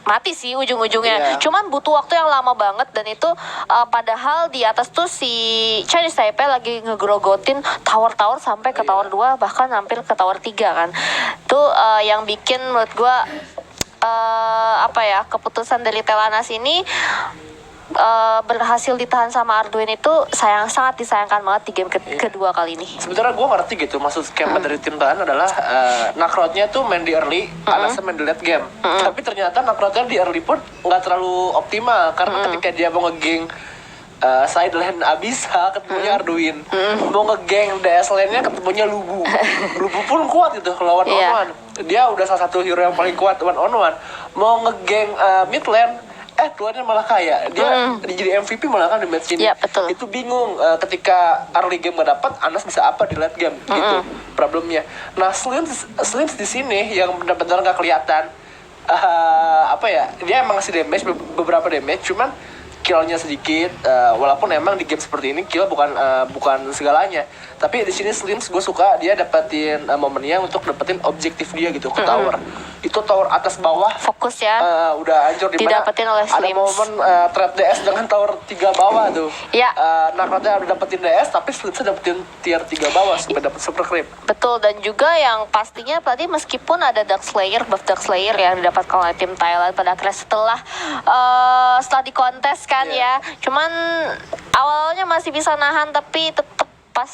mati sih ujung-ujungnya. Cuman butuh waktu yang lama banget dan itu padahal di atas tuh si Chinese Taipei lagi ngegrogotin tower-tower sampai ke tower 2 bahkan hampir ke tower 3 kan. Itu yang bikin menurut gua keputusan dari Telanas ini berhasil ditahan sama Arduin itu sangat disayangkan banget di game kedua kali ini. Sebenarnya gue ngerti gitu, maksud skema dari tim Thailand adalah Nakrotnya tuh main di early, Anasnya main di late game. Tapi ternyata Nakrotnya di early pun nggak terlalu optimal karena ketika dia mau ngegeng side lane Abyssal ketemunya Arduin, mau ngegeng DS lane-nya ketemunya Lubu. Lubu pun kuat gitu lawan on-one. Dia udah salah satu hero yang paling kuat one-on-one. Mau ngegeng mid lane, keluarnya malah kaya. Dia jadi MVP malah kan di match ini. Itu bingung ketika early game gak dapat, Anas bisa apa di late game gitu problemnya. Nah, Slims di sini yang benar-benar gak kelihatan dia emang ngasih damage, beberapa damage, cuman killnya sedikit. Walaupun emang di game seperti ini kill bukan segalanya. Tapi di sini Slims gue suka dia dapetin momennya untuk dapetin objektif dia gitu ke tower. Itu tower atas bawah Fokus ya. udah hancur di mana Didapetin oleh ada Slims. momen trade DS dengan tower 3 bawah tuh. Ya. Nakrotnya udah dapetin DS tapi Slimsnya dapetin tier 3 bawah sampai dapet super creep. Betul, dan juga yang pastinya tadi meskipun ada Dark Slayer, buff Dark Slayer yang didapatkan oleh tim Thailand pada akhirnya setelah dikontes kan ya. Cuman awalnya masih bisa nahan tapi tetap pas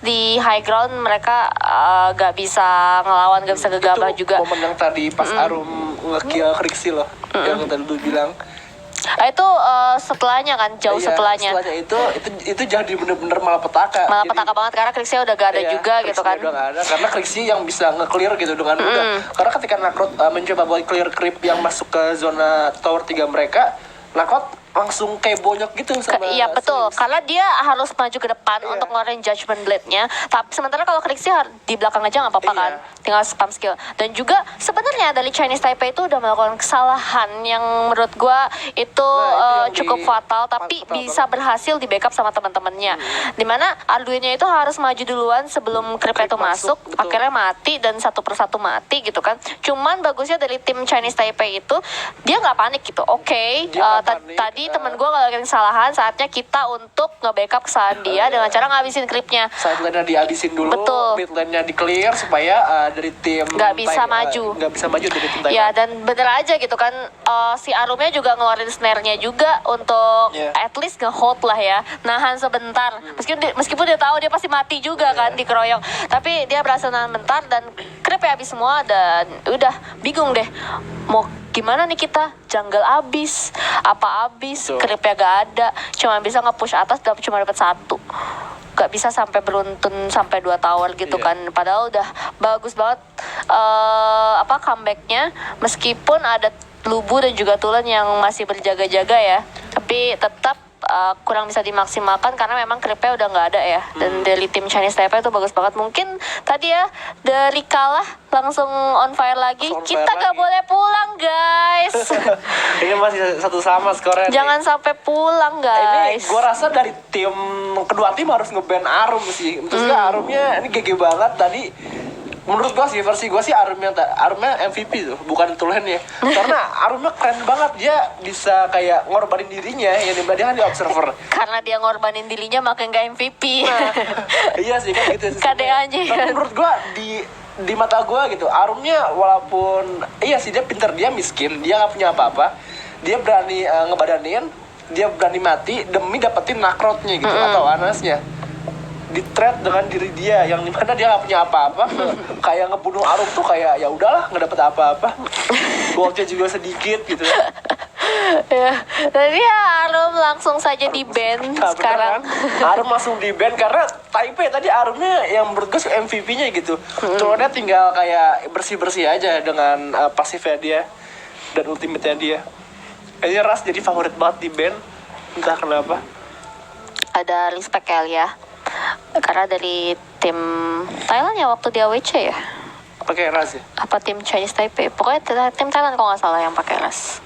di high ground mereka gak bisa ngelawan, gak bisa gegabah Itu juga. momen yang tadi pas Arum nge-kill Krixi loh, yang tadi lu bilang. Itu setelahnya kan, jauh Iya, setelahnya. itu jadi bener-bener malapetaka. Malapetaka banget karena Krixi udah gak ada juga Krixi gitu kan. udah gak ada, karena Krixi yang bisa nge-clear gitu dengan mudah. Karena ketika Nakrot mencoba buat clear creep yang masuk ke zona tower 3 mereka, Nakrot langsung kayak bonyok gitu sama Iya betul, Slims. karena dia harus maju ke depan untuk ngeluarin Judgment Blade-nya. Tapi sementara kalau Krixi di belakang aja nggak apa-apa kan, tinggal spam skill. Dan juga sebenarnya dari Chinese Taipei itu udah melakukan kesalahan yang menurut gua itu yang cukup fatal, tapi fatal bisa berhasil di backup sama teman-temannya. Dimana Arduino itu harus maju duluan sebelum creep itu masuk, betul. akhirnya mati dan satu persatu mati gitu kan. Cuman bagusnya dari tim Chinese Taipei itu dia nggak panik gitu. Oke, Dia nggak panik, tadi temen gue ngelakuin kesalahan, saatnya kita untuk nge-backup kesalahan dia dengan cara ngabisin creepnya. Side lane-nya dihabisin dulu, Betul. mid lane-nya di-clear supaya dari tim Nggak bisa maju. nggak bisa maju dari tim Thailand. Ya dan bener aja gitu kan, si Arumnya juga ngeluarin snare-nya juga untuk at least nge-hold lah ya, nahan sebentar. Meskipun dia tahu dia pasti mati juga kan dikeroyok, tapi dia berhasil nahan bentar dan creep ya habis semua dan udah bingung deh mau gimana nih kita, jungle abis, apa abis, creepnya gak ada, cuma bisa nge-push atas dan cuma dapat 1. Gak bisa sampai beruntun sampai 2 tower gitu kan, padahal udah bagus banget comebacknya, meskipun ada Lubu dan juga Tulen yang masih berjaga-jaga ya, tapi tetap kurang bisa dimaksimalkan karena memang creepnya udah nggak ada ya. Dan dari tim Chinese Taipei itu bagus banget. Mungkin tadi ya dari kalah langsung on fire lagi. Kita nggak boleh pulang guys. Ini masih satu sama skornya. Jangan sampai pulang Ini guys. gue rasa dari kedua tim harus nge-ban Arum sih. Terus Arumnya ini GG banget tadi. Menurut gue sih, versi gue sih Arumnya MVP tuh, bukan Tulennya. Karena Arumnya keren banget, dia bisa kayak ngorbanin dirinya, yang dia kan di observer. Karena dia ngorbanin dirinya makin nggak MVP. Iya sih kan gitu. Kade aja. Tapi menurut gue di mata gue gitu, Arumnya walaupun iya sih dia pinter, dia miskin, dia nggak punya apa-apa, dia berani ngebadanin, dia berani mati demi dapetin nakrotnya gitu atau anasnya. Di trade dengan diri dia yang dimana dia nggak punya apa-apa, kayak ngebunuh Arum tuh kayak ya udahlah nggak dapet apa-apa, goldnya juga sedikit gitu. Ya, jadi ya Arum langsung saja di ban sekarang. Kan? Arum langsung di ban karena Taipei tadi Arumnya yang menurut gue MVP-nya gitu. Tulennya tinggal kayak bersih-bersih aja dengan pasifnya dia dan ultimate-nya dia. Kayaknya Ras jadi favorit banget di ban, entah kenapa. Ada respect ya. Karena dari tim Thailand ya waktu di AWC ya. Pakai Ras ya? Apa tim Chinese Taipei? Pokoknya tim Thailand kalau nggak salah yang pakai ras.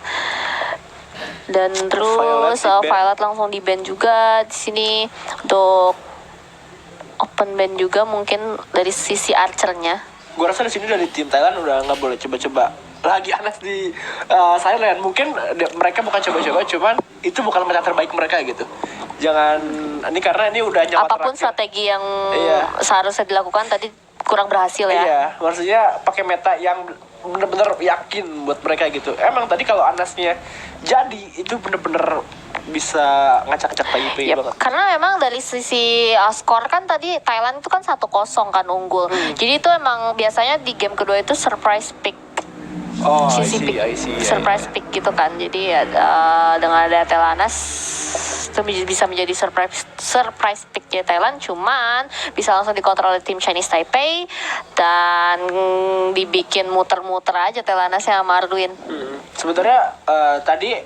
Dan terus Violet langsung di ban juga di sini untuk open ban juga mungkin dari sisi archernya. Gue rasa di sini dari tim Thailand udah nggak boleh coba-coba lagi Anas di Thailand. Mungkin mereka bukan coba-coba, cuman itu bukan meta terbaik mereka gitu. Jangan ini karena ini udah nyawa apapun terakhir. strategi yang seharusnya dilakukan tadi kurang berhasil ya. Iya, maksudnya pakai meta yang bener-bener yakin buat mereka gitu. Emang tadi kalau Anasnya jadi itu bener-bener bisa ngacak-ngacak Taipei banget. Karena memang dari sisi skor kan tadi Thailand itu kan 1-0 kan unggul. Jadi itu emang biasanya di game kedua itu surprise pick. Oh, Sisi pick, surprise pick gitu kan. Jadi ya, dengan ada Telanas itu bisa menjadi surprise pick ya Thailand, cuman bisa langsung dikontrol oleh tim Chinese Taipei dan dibikin muter-muter aja Telanasnya sama Arduin. Sebenarnya tadi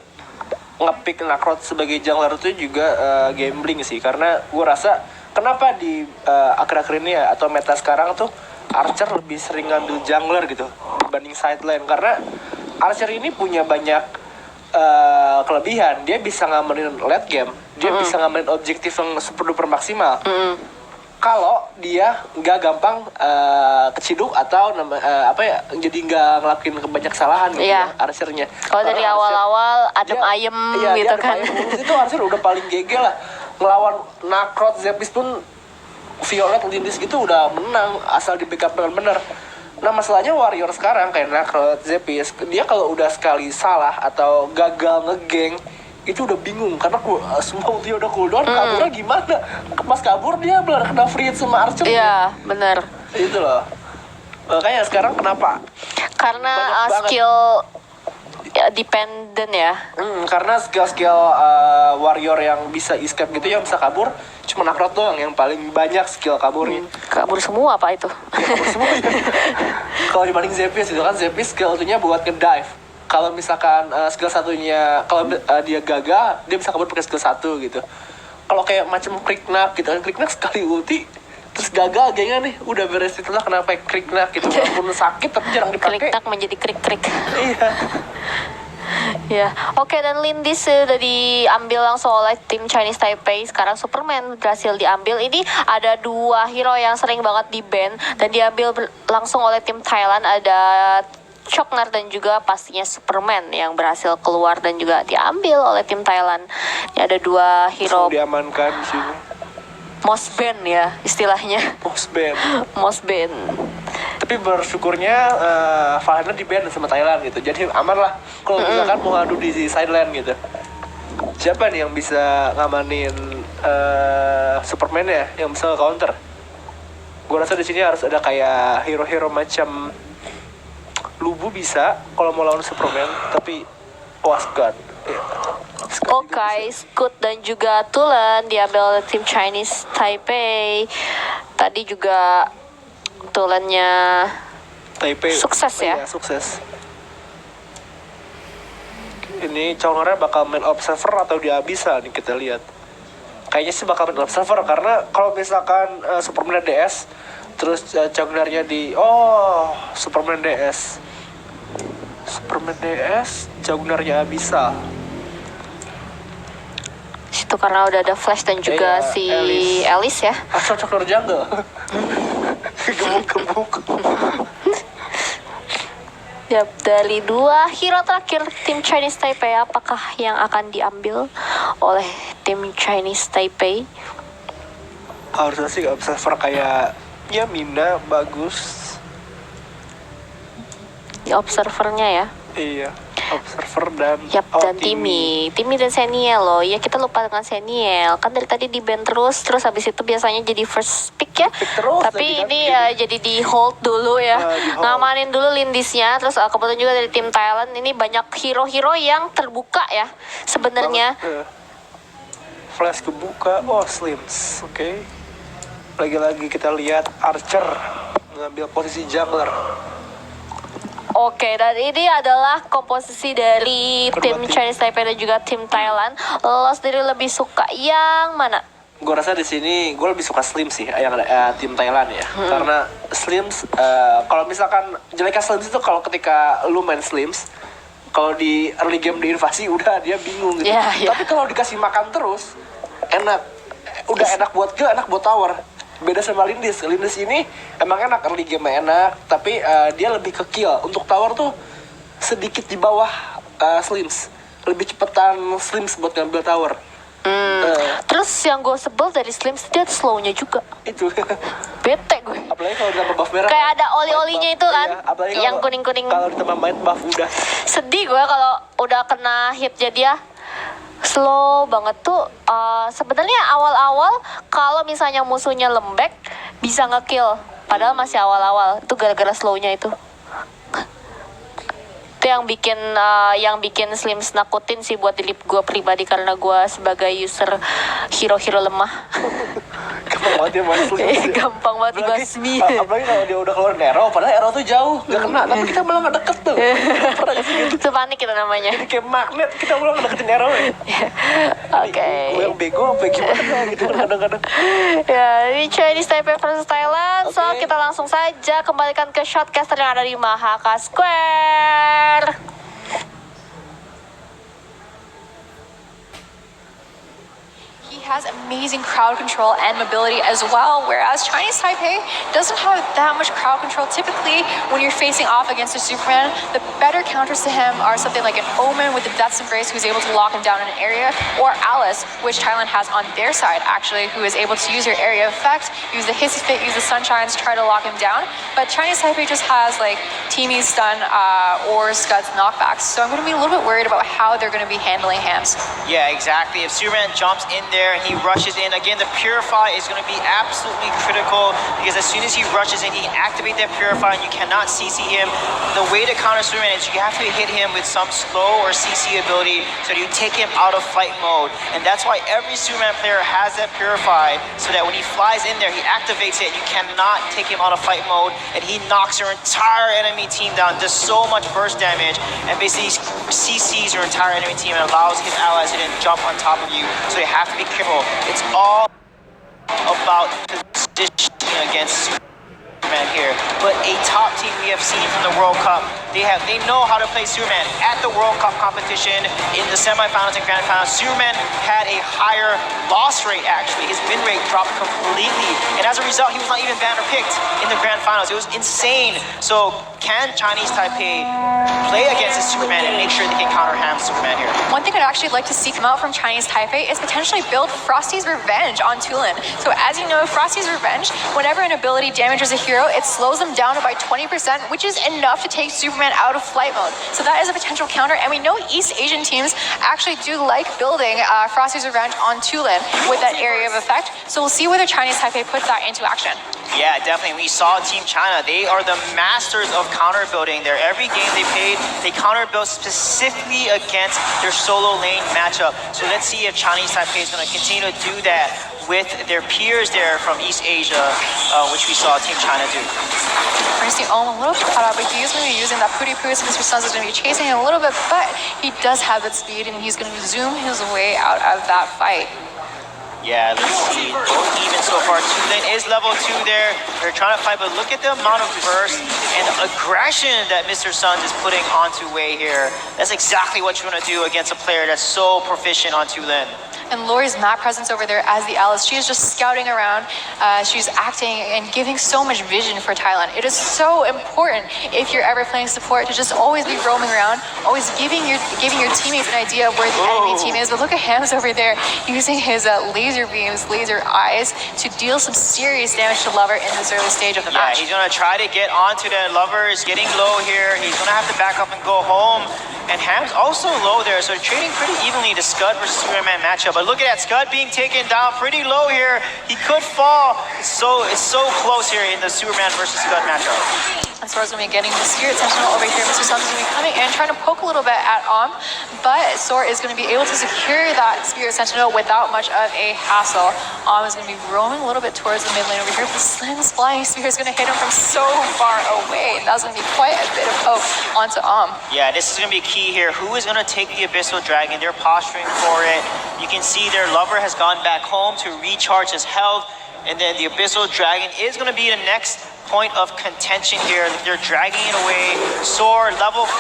nge-pick Nakrot sebagai jungler itu juga gambling sih, karena gue rasa kenapa di akhir-akhir ini ya atau meta sekarang tuh Archer lebih sering ngambil jungler gitu dibanding sideline, karena Archer ini punya banyak kelebihan. Dia bisa ngamanin late game, dia bisa ngamanin objektif yang super duper maksimal. kalau dia nggak gampang keciduk atau jadi nggak ngelakuin banyak kesalahan gitu Iya. ya Archernya. Kalau dari Karena Archer- awal-awal adem dia- ayem iya, gitu dia kan. adem ayem mulus. Itu Archer udah paling GG lah. Ngelawan Nakrot, Zepis pun Violet, Lindis gitu udah menang asal di backup dengan benar. Nah masalahnya Warrior sekarang kayak Nakrot, Zepis, dia kalau udah sekali salah atau gagal ngegeng itu udah bingung karena semua ulti udah cooldown, kaburnya gimana? Pas kabur dia benar kena free hit sama Archer. Iya, bener. Itu loh. Makanya sekarang kenapa? Karena Banyak banget. skill dependent ya. Karena skill warrior yang bisa escape gitu, yang bisa kabur, cuma Nakrot doang yang paling banyak skill kaburnya. Kabur semua apa itu? Kabur semua ya. Kalau dibanding Zepis itu kan Zepis skill satunya buat nge-dive. Kalau misalkan skill satunya, kalau dia gagal, dia bisa kabur pakai skill satu gitu. Kalau kayak macam Kriknak gitu kan, Kriknak sekali ulti terus gagal kayaknya nih, udah beres itu lah kenapa Kriknak gitu, walaupun sakit tapi jarang dipakai. Krik-tak menjadi krik-krik. Iya. Ya, oke, dan Lindis udah diambil langsung oleh tim Chinese Taipei. Sekarang Superman berhasil diambil. Ini ada dua hero yang sering banget di ban dan diambil langsung oleh tim Thailand. Ada Chokner dan juga pastinya Superman yang berhasil keluar dan juga diambil oleh tim Thailand. Ini ada dua hero Langsung diamankan di sini. most ban ya istilahnya. Post ban. Most ban. Tapi bersyukurnya Valhalla di ban sama Thailand gitu. Jadi aman lah kalau misalkan mau ngadu di sideline gitu. Siapa nih yang bisa ngamanin Superman ya, yang bisa counter? Gue rasa di sini harus ada kayak hero-hero macam Lubu bisa kalau mau lawan Superman, tapi Asgard. Ya. Oke, Scoot dan juga Tulen diambil oleh tim Chinese Taipei. Tadi juga Tulennya Taipei sukses ya? Iya, sukses. Ini Chongnernya bakal main observer atau dia bisa nih kita lihat. Kayaknya sih bakal main observer karena kalau misalkan Superman DS terus Chongnernya di Superman DS. Superman DS Chongnernya bisa. Situ karena udah ada Flash dan juga Iya, si Alice. Alice ya. Asal Chongner jungle. Gebuk-gebuk. Ya, dari dua hero terakhir tim Chinese Taipei, apakah yang akan diambil oleh tim Chinese Taipei? Harusnya sih observer kayak ya Mina bagus. Di observernya ya. Iya, observer dan Yap, dan Timmy dan Seniel loh. Ya, kita lupa dengan Seniel. Kan dari tadi di ban terus habis itu biasanya jadi first pick ya. Pick terus, Tapi dan ini jadi di hold dulu ya. di hold. Ngamanin dulu Lindisnya. Terus kebetulan juga dari tim Thailand ini banyak hero-hero yang terbuka ya sebenarnya. Flash kebuka, Slims, oke. Lagi-lagi kita lihat Archer mengambil posisi jungler. Oke, dan ini adalah komposisi dari tim Kedua tim. Chinese Taipei dan juga tim Thailand. Lo sendiri lebih suka yang mana? Gue rasa di sini gue lebih suka Slims sih, yang tim Thailand ya. Karena Slims, kalau misalkan jeleknya Slims itu kalau ketika lu main Slims, kalau di early game di invasi udah dia bingung gitu. Iya, iya. Tapi kalau dikasih makan terus, enak. Udah enak buat kill, enak buat tower. Beda sama Lindis. Lindis ini emang enak, early game enak, tapi dia lebih ke kill. Untuk tower tuh sedikit di bawah Slims. Lebih cepetan Slims buat ngambil tower. Terus yang gue sebel dari Slims dia slownya juga. Itu. Bete gue. Apalagi kalau ditambah buff merah. Kayak ada oli-olinya itu kan, Iya, apalagi yang kalau- kuning-kuning. Kalau ditambah might buff udah. Sedih gue kalau udah kena hit jadi ya slow banget tuh. Sebenarnya awal-awal kalau misalnya musuhnya lembek bisa ngekill, padahal masih awal-awal. Itu gara-gara slownya itu. Itu yang bikin Slims nakutin sih buat dilip gue pribadi, karena gue sebagai user hero-hero lemah. Gampang banget dia main Slims. Gampang banget dibasmi. Apalagi kalau dia udah keluar arrow, padahal arrow tuh jauh, gak kena, tapi kita malah gak deket tuh. Pernah gak sih gitu? Itu panik itu namanya. Jadi kayak magnet, kita malah gak deketin arrow ya. Oke. Gue yang bego, apa gimana gitu kan kadang-kadang. Ya, ini Chinese Taipei versus Thailand. So, Oke. kita langsung saja kembalikan ke shotcaster yang ada di Mahaka Square. He has amazing crowd control and mobility as well, whereas Chinese Taipei doesn't have that much crowd control. Typically, when you're facing off against a Superman, the better counters to him are something like an Omen with the Death's Embrace, who's able to lock him down in an area, or Alice, which Thailand has on their side, actually, who is able to use your area effect, use the Hissy Fit, use the Sunshines to try to lock him down. But Chinese Taipei just has like Teamy Stun or Scud's knockbacks, so I'm going to be a little bit worried about how they're going to be handling Hams. Yeah, exactly. If Superman jumps in there and he rushes in, again, the Purify is going to be absolutely critical because as soon as he rushes in, he can activate that Purify and you cannot CC him. The way to counter Superman is you have to hit him with some slow or CC ability so that you take him out of fight mode. And that's why every Superman player has that Purify so that when he flies in there, he activates it and you cannot take him out of fight mode and he knocks your entire enemy team down, does so much burst damage and basically CCs your entire enemy team and allows his allies to then jump on top of you. So you have to be careful. It's all about positioning against Superman here. But a top team we have seen from the World Cup, they know how to play Superman. At the World Cup competition, in the semifinals and grand finals, Superman had a higher loss rate actually. His win rate dropped completely. And as a result, he was not even banner picked in the grand finals. It was insane. So can Chinese Taipei play against this Superman and make sure they can counter Ham Superman here? One thing I'd actually like to see come out from Chinese Taipei is potentially build Frosty's Revenge on Tulin. So as you know, Frosty's Revenge, whenever an ability damages a hero, it slows them down by 20%, which is enough to take Superman out of flight mode. So that is a potential counter, and we know East Asian teams actually do like building Frosty's Revenge on Tulin with that area of effect. So we'll see whether Chinese Taipei puts that into action. Yeah, definitely. We saw Team China. They are the masters of counter building. Their every game they played, they counter built specifically against their solo lane matchup. So let's see if Chinese Taipei is going to continue to do that with their peers there from East Asia, which we saw Team China do. We're going to see Ohm a little bit caught up, but he is going to be using that Pooty Poo, so Mr. Suns is going to be chasing him a little bit, but he does have that speed, and he's going to zoom his way out of that fight. Yeah, let's see. Both even so far. Tulin is level 2 there. They're trying to fight, but look at the amount of burst and aggression that Mr. Suns is putting onto Wei here. That's exactly what you want to do against a player that's so proficient on Tulin. And Lori's map presence over there as the Alice, she is just scouting around. She's acting and giving so much vision for Thailand. It is so important if you're ever playing support to just always be roaming around, always giving your teammates an idea of where the enemy team is. But look at Hams over there using his laser beams, laser eyes to deal some serious damage to Lover in this early stage of the match. Yeah, he's gonna try to get onto that. Lover is getting low here. He's gonna have to back up and go home. And Ham's also low there, so trading pretty evenly to Scud versus Superman matchup. But look at that, Scud being taken down pretty low here. He could fall. It's so close here in the Superman versus Scud matchup. And Sora's going to be getting the Spirit Sentinel over here. Mr. Suns is going to be coming in, trying to poke a little bit at but Sora is going to be able to secure that Spirit Sentinel without much of a hassle. Is going to be roaming a little bit towards the mid lane over here. The Slim's Flying Spear is going to hit him from so far away. That's going to be quite a bit of poke onto Yeah, this is going to be key here. Who is going to take the Abyssal Dragon? They're posturing for it. You can see their Lover has gone back home to recharge his health. And then the Abyssal Dragon is going to be the next point of contention here. They're dragging it away. Sword, level 5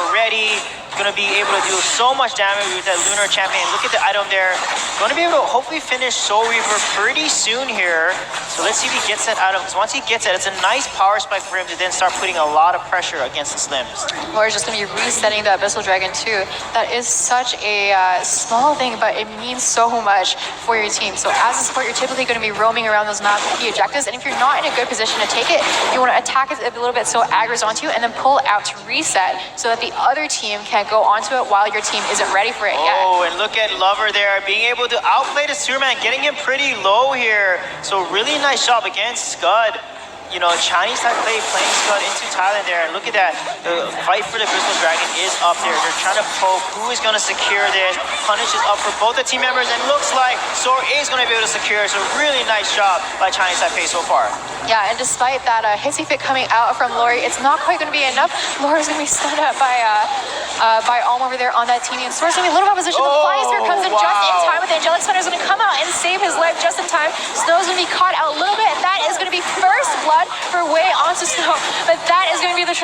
already. Going to be able to do so much damage with that Lunar Champion. Look at the item there. Going to be able to hopefully finish Soul Reaver pretty soon here. So let's see if he gets that item. Because once he gets it, it's a nice power spike for him to then start putting a lot of pressure against the Slims. Laura's just going to be resetting the Abyssal Dragon too. That is such a small thing, but it means so much for your team. So as a support, you're typically going to be roaming around those key objectives. And if you're not in a good position to take it, you want to attack it a little bit so it aggro's onto you and then pull out to reset so that the other team can go onto it while your team isn't ready for it yet. Oh, and look at Lover there, being able to outplay the Superman, getting him pretty low here. So really nice job against Scud. You know, Chinese Taipei playing Scud into Thailand there. And look at that. The fight for the Abyssal Dragon is up there. They're trying to poke. Who is going to secure this? Punish is up for both the team members. And looks like Sora is going to be able to secure it. So really nice job by Chinese Taipei so far. Yeah, and despite that hissy fit coming out from Lori, it's not quite going to be enough. Lori's going to be stunned up by Alm over there on that team. And Sora's going to be a little bit of position. The Flying Spear comes in just in time with the Angelic Stunner is going to come out and save his life just in time. Snow's going to be caught out a little bit. And that is going to be first blood flood for way onto snow. But that is going to be the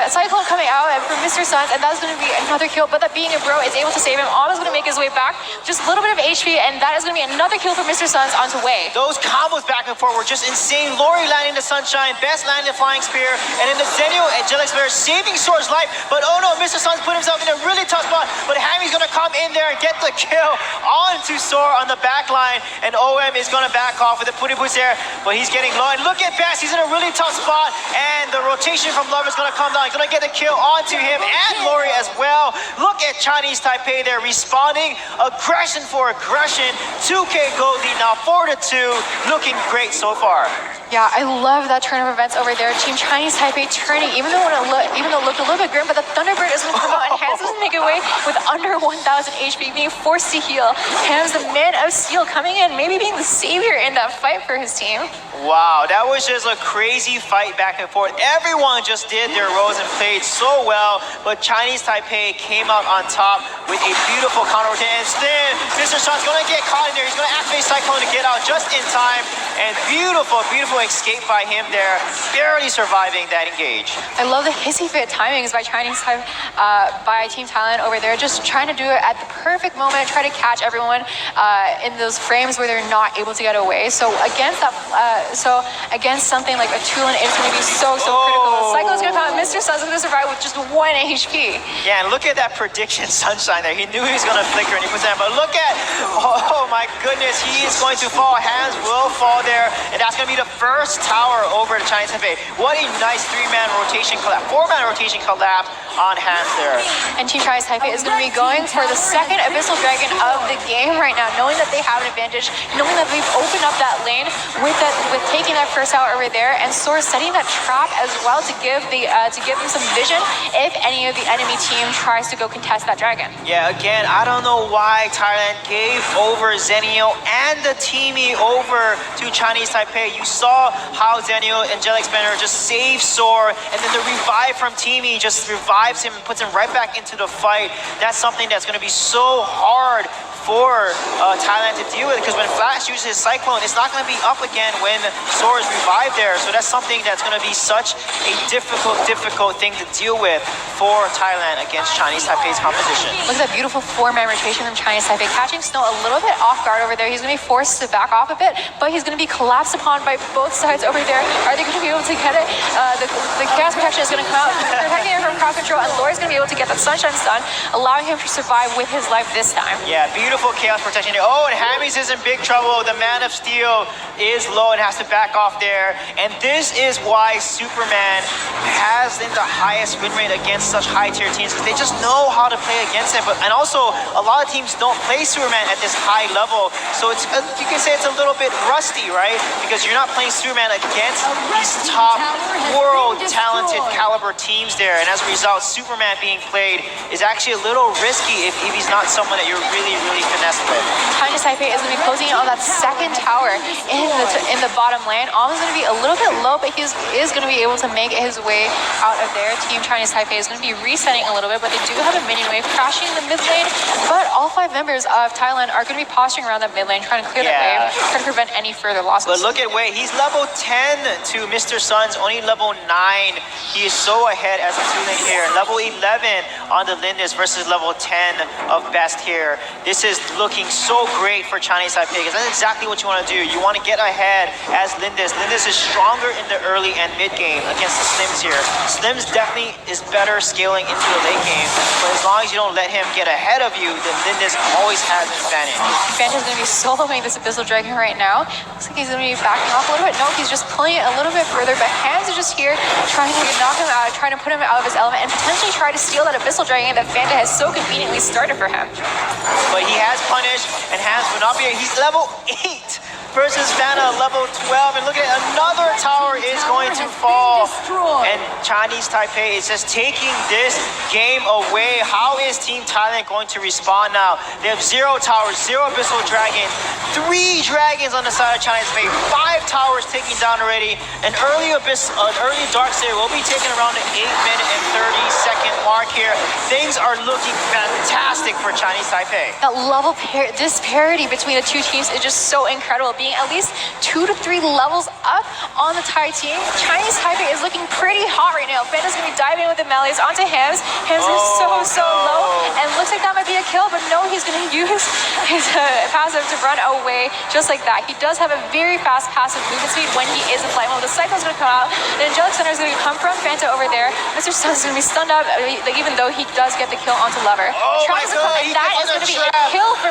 cyclone coming out from Mr. Suns, and that's going to be another kill. But that being a bro is able to save him. Almost going to make his way back. Just a little bit of HP, and that is going to be another kill for Mr. Suns onto Wei. Those combos back and forth were just insane. Lori landing the Sunshine, Best landing the Flying Spear, and then the Zenio Angelic Spear saving Sora's life. But oh no, Mr. Suns put himself in a really tough spot. But Hammy's gonna come in there and get the kill onto Sora on the back line. And OM is gonna back off with the putty boots there. But he's getting low. And look at Best, he's in a really tough spot. And the rotation from Love is gonna come down. He's gonna get the kill onto him and Lori as well. Look at Chinese Taipei there responding. Aggression for aggression. 2K gold lead now 4-2. Looking great so far. Yeah, I love that turn of events over there. Team Chinese Taipei turning, even though it looked a little bit grim, but the Thunderbird is going to come out and Hans doesn't make it away with under 1,000 HP, being forced to heal. Hans, the man of steel, coming in, maybe being the savior in that fight for his team. Wow, that was just a crazy fight back and forth. Everyone just did their roles and played so well, but Chinese Taipei came out on top with a beautiful counter rotation. And then Mr. Sean's going to get caught in there. He's going to activate Cyclone to get out just in time. And beautiful, beautiful escape by him there, barely surviving that engage. I love the hissy fit timings by by Team Thailand over there, just trying to do it at the perfect moment, try to catch everyone in those frames where they're not able to get away. So against that, against something like a Tulin, it's going to be so critical. Cyclone's going to come out. Mr. Sun's going to survive with just 1 HP. Yeah, and look at that prediction, Sunshine there. He knew he was going to flicker and he puts that, but look at, oh my goodness, he is going to fall. Hands will fall there, and that's going to be the first tower over to Chinese Taipei. What a nice 3-man rotation collapse, 4-man rotation collapse on Hands there. And Team Chinese Taipei is going to be going for the second Abyssal Dragon of the game right now, knowing that they have an advantage, knowing that they've opened up that lane with taking that first tower over there, and Sora setting that trap as well to give them some vision if any of the enemy team tries to go contest that dragon. Yeah, again, I don't know why Thailand gave over Zenio and the teamie over to Chinese Taipei. You saw how Zenio Angelic Spinner just saved Sora, and then the revive from teamie just revives him and puts him right back into the fight. That's something that's going to be so hard for Thailand to deal with, because when Flash uses Cyclone, it's not going to be up again when Sora's revived there. So that's something that's going to be such a difficult thing to deal with for Thailand against Chinese Taipei's composition. Look at that beautiful 4-man rotation from Chinese Taipei, catching Snow a little bit off guard over there. He's going to be forced to back off a bit, but he's going to be collapsed upon by both sides over there. Are they going to be able to get it? The Chaos Protection is going to come out, protecting him from crowd control, and Lori's going to be able to get that Sunshine Stun, allowing him to survive with his life this time. Yeah, beautiful Chaos Protection there. Oh, and Hammies is in big trouble. The Man of Steel is low and has to back off there. And this is why Superman has the highest win rate against such high-tier teams, because they just know how to play against it. And also, a lot of teams don't play Superman at this high level. So it's, you can say it's a little bit rusty, right? Because you're not playing Superman against these top world-talented caliber teams there. And as a result, Superman being played is actually a little risky if he's not someone that you're really finessed with. Chinese Taipei is going to be closing in on that second tower in the bottom lane. Almost going to be a little bit low, but he is going to be able to make his way out of there. Team Chinese Taipei is going to be resetting a little bit, but they do have a minion wave crashing in the mid lane. But all 5 members of Thailand are going to be posturing around that mid lane, trying to clear that wave, trying to prevent any further losses. But look at Wei. He's level 10 to Mr. Sun's only level 9. He is so ahead as a 2-lane here. Level 11 on the Lindis versus level 10 of Best here. This is looking so great for Chinese Taipei, because that's exactly what you want to do. You want to get ahead as Lindis. Lindis is stronger in the early and mid game against the Slims here. Slims definitely is better scaling into the late game, but as long as you don't let him get ahead of you, then Lindis always has an advantage. Fanta is going to be soloing this Abyssal Dragon right now. Looks like he's going to be backing off a little bit. No, he's just pulling it a little bit further, but Hands are just here trying to knock him out, trying to put him out of his element, and potentially try to steal that Abyssal Dragon that Fanta has so conveniently started for him. But he has punished, and Hands will not be here. He's level 8 versus Fanta level 12. And look at another tower is going to fall. And Chinese Taipei is just taking this game away. How is Team Thailand going to respond now? They have 0 towers, 0 Abyssal Dragon, 3 dragons on the side of Chinese Taipei, 5 towers taken down already. An early Darkseer will be taken around the 8-minute and 30-second mark. mark here. Things are looking fantastic for Chinese Taipei. That level disparity between the two teams is just so incredible. Being at least 2 to 3 levels up on the Thai team, Chinese Taipei is looking pretty hot right now. Fanta's gonna be diving with the melees onto Hams. Hams is so low, and looks like that might be a kill, but no, he's gonna use his passive to run away just like that. He does have a very fast passive movement speed when he is in flight mode. The Cyclone's gonna come out, the Angelic Center is gonna come from Fanta over there. Mr. Sun's gonna be stunned up, even though he does get the kill onto Lever. Tries to come, and that is gonna be a kill for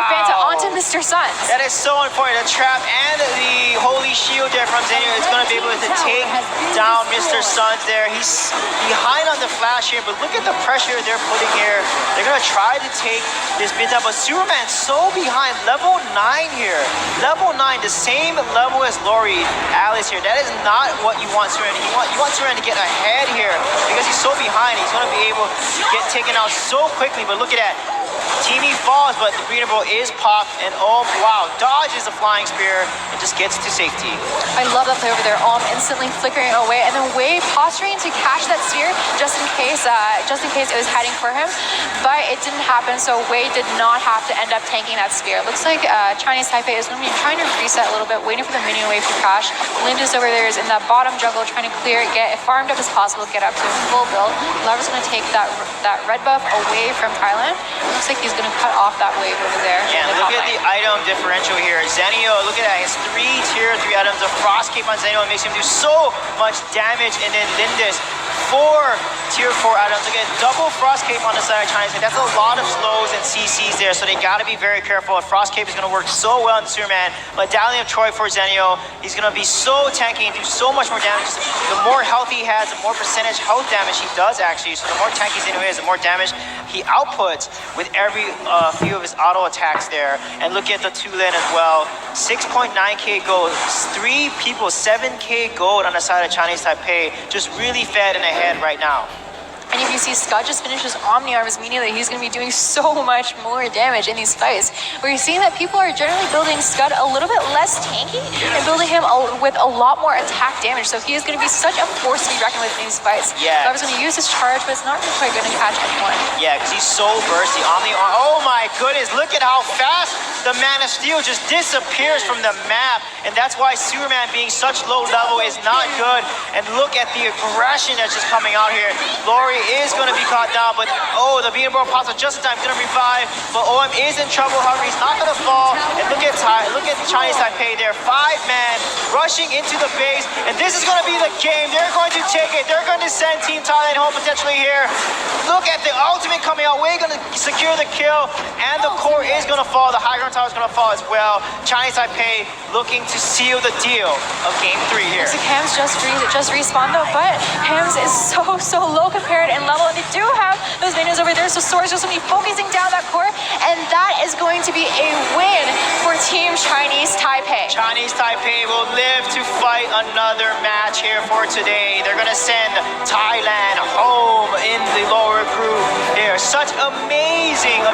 Fanta onto Mr. Suns. That is so important. The trap and the holy shield there from Zenio is going to be able to take down Mr. Suns there. He's behind on the flash here, but look at the pressure they're putting here. They're going to try to take this mid down, but Superman so behind. Level 9 here. Level 9, the same level as Lori Alice here. That is not what you want Superman. You want Superman to get ahead here because he's so behind. He's going to be able to get taken out so quickly, but look at that. Teamy falls, but the green ball is popped, and oh wow, dodges the flying spear and just gets to safety. I love that play over there. Instantly flickering away, and then Wei posturing to catch that spear just in case it was heading for him, but it didn't happen. So Wei did not have to end up tanking that spear. Looks like Chinese Taipei is going to be trying to reset a little bit, waiting for the minion wave to crash. Lindus over there is in that bottom jungle trying to clear it, get it farmed up as possible, get up to full build. Lover's going to take that red buff away from Thailand. Looks like he's going to cut off that wave over there. Yeah, look at the item differential here. Zenio, look at that. He has 3 tier 3 items. A frost cape on Zenio makes him do so much damage, and then Lindus 4 tier 4 items. Again, double frost cape on the side of Chinese. That's a lot of slows and CCs there, so they got to be very careful. A frost cape is going to work so well in Superman. Medallion of Troy for Zenio. He's going to be so tanky and do so much more damage. The more health he has, the more percentage health damage he does actually. So the more tanky Zenio is, the more damage he outputs with every few of his auto attacks there. And look at the 2 lane as well. 6.9k gold. 3 people, 7k gold on the side of Chinese Taipei. Just really fed and ahead right now. And if you see Scott just finish his Omni Arms immediately, he's going to be doing so much more damage in these fights. Where you're seeing that people are generally building Scott a little bit less tanky and building him with a lot more attack damage. So he is going to be such a force to be reckoned with in these fights. Yeah. Lover's going to use his charge, but it's not really quite going to catch anyone. Yeah, because he's so bursty. Omni, oh my goodness, look at how fast the Man of Steel just disappears from the map. And that's why Superman being such low level is not good. And look at the aggression that's just coming out here. Lori is going to be caught down, but oh, the Beating Bro pops up just in time, going to revive. But OM is in trouble, however, he's not going to fall. And look at Chinese Taipei there, 5-man rushing into the base. And this is going to be the game. They're going to take it. They're going to send Team Thailand home potentially here. Look at the ultimate coming out. We're going to secure the kill, and the core is going to fall. The high ground tower is going to fall as well. Chinese Taipei looking to seal the deal of game 3 here. Looks like Hams just respawned though, but Hams is so low compared in level, and they do have those minions over there, so Sora's just going to be focusing down that core, and that is going to be a win for Team Chinese Taipei. Chinese Taipei will live to fight another match here for today. They're going to send Thailand home in the lower group here. Such amazing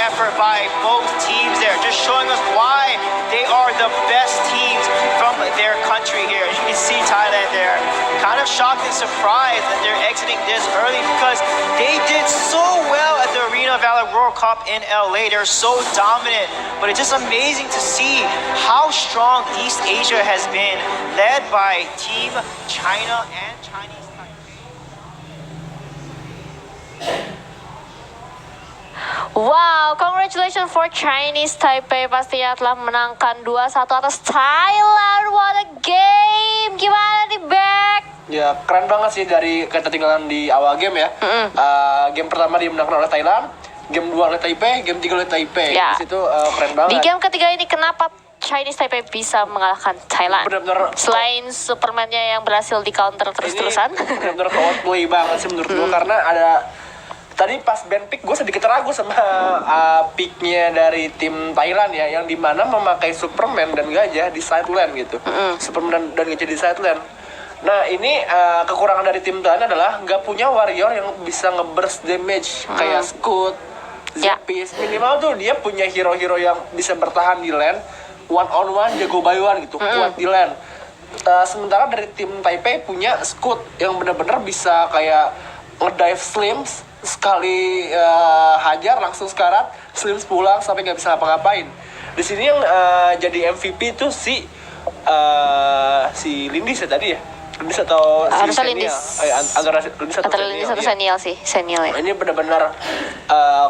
effort by both teams there, just showing us why they are the best teams from their country here. As you can see Thailand there, kind of shocked and surprised that they're exiting this early because they did so well at the Arena of Valor World Cup in LA. They're so dominant, but it's just amazing to see how strong East Asia has been, led by Team China and Chinese Taipei. Wow, congratulations for Chinese Taipei pastinya telah menangkan 2-1 atas Thailand. What a game! Gimana nih, Beck? Ya, keren banget sih dari ketertinggalan di awal game ya. Game pertama dimenangkan oleh Thailand, game 2 oleh Taipei, game 3 oleh Taipei. Ya. Di situ keren banget. Di game ketiga ini kenapa Chinese Taipei bisa mengalahkan Thailand? Benar-benar selain Superman-nya yang berhasil di counter terus-terusan. Benar-benar outplay banget sih menurut gue, karena ada tadi pas band pick gue sedikit ragu sama picknya dari tim Thailand ya, yang dimana memakai Superman dan Gajah di side lane gitu. Superman dan Gajah di side lane. Nah ini kekurangan dari tim Thailand adalah nggak punya warrior yang bisa nge-burst damage kayak Scoot, Zepis. Minimal tuh dia punya hero-hero yang bisa bertahan di lane, one on one, jago by one gitu, kuat di lane. Sementara dari tim Taipei punya Scoot yang benar-benar bisa kayak ngedive Slims sekali hajar langsung sekarat, Slims pulang sampai nggak bisa ngapa-ngapain. Di sini yang jadi MVP itu si Lindis ya tadi ya. Lindis atau si Harusnya Senial. Lindis. Antara Lindis atau Antara Lindis atau Senial, iya. Senial sih, Senial ya. Ini benar-benar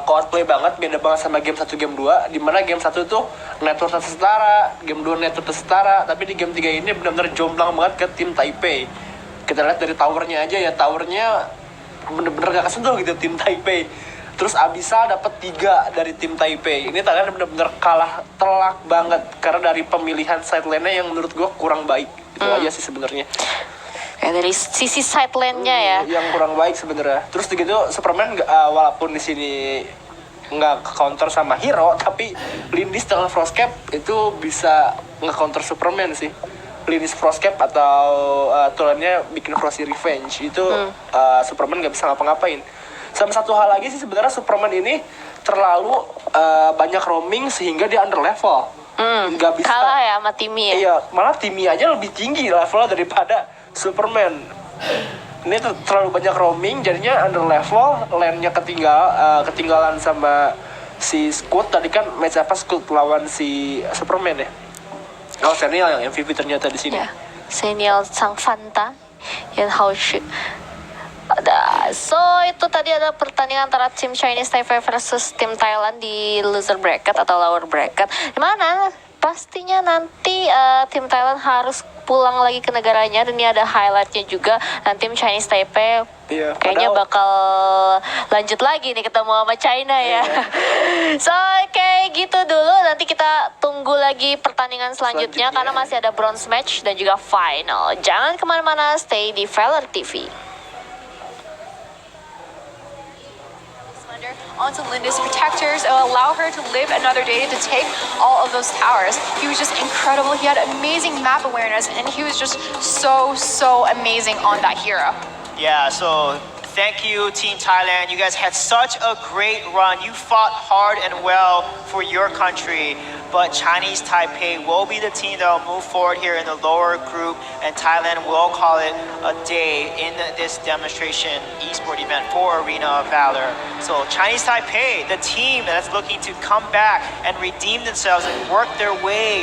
cosplay banget, beda banget sama game 1 game 2, dimana game 1 tuh network setara, game 2 network setara, tapi di game 3 ini benar-benar jomplang banget ke tim Taipei. Kita lihat dari towernya aja ya, towernya bener-bener gak kesentuh gitu tim Taipei. Terus Abyssal dapat 3 dari tim Taipei. Ini Thailand bener-bener kalah telak banget karena dari pemilihan side lane-nya yang menurut gue kurang baik. Itu aja sih sebenarnya. Kayak dari sisi side lane-nya ya. Yang kurang baik sebenarnya. Terus begitu Superman walaupun di sini nggak counter sama hero, tapi Lindis dengan Frostcap itu bisa nge-counter Superman sih. Lindis Frostcap atau tulannya bikin Frosty Revenge itu Superman nggak bisa ngapa-ngapain. Sama satu hal lagi sih sebenarnya Superman ini terlalu banyak roaming sehingga dia under level. Nggak bisa. Kalah ya sama Timmy ya. Iya, malah Timmy aja lebih tinggi levelnya daripada Superman. Ini terlalu banyak roaming, jadinya under level, lane-nya ketinggalan sama si Scoot. Tadi kan match apa Scoot lawan si Superman ya? Oh, Senial yang MVP ternyata di sini. Ya, Senial sang Fanta yang Haushi. So itu tadi ada pertandingan antara tim Chinese Taipei versus tim Thailand di loser bracket atau lower bracket. Dimana pastinya nanti tim Thailand harus pulang lagi ke negaranya, dan ini ada highlightnya juga. Dan tim Chinese Taipei kayaknya bakal lanjut lagi nih ketemu sama China ya. So kayak gitu dulu, nanti kita tunggu lagi pertandingan selanjutnya karena masih ada bronze match dan juga final. Jangan kemana-mana, stay di Valor TV. Onto Linda's protectors. It will allow her to live another day to take all of those towers. He was just incredible. He had amazing map awareness, and he was just so amazing on that hero. Yeah, so thank you, Team Thailand. You guys had such a great run. You fought hard and well for your country, but Chinese Taipei will be the team that will move forward here in the lower group, and Thailand will call it a day in this demonstration esport event for Arena of Valor. So Chinese Taipei, the team that's looking to come back and redeem themselves and work their way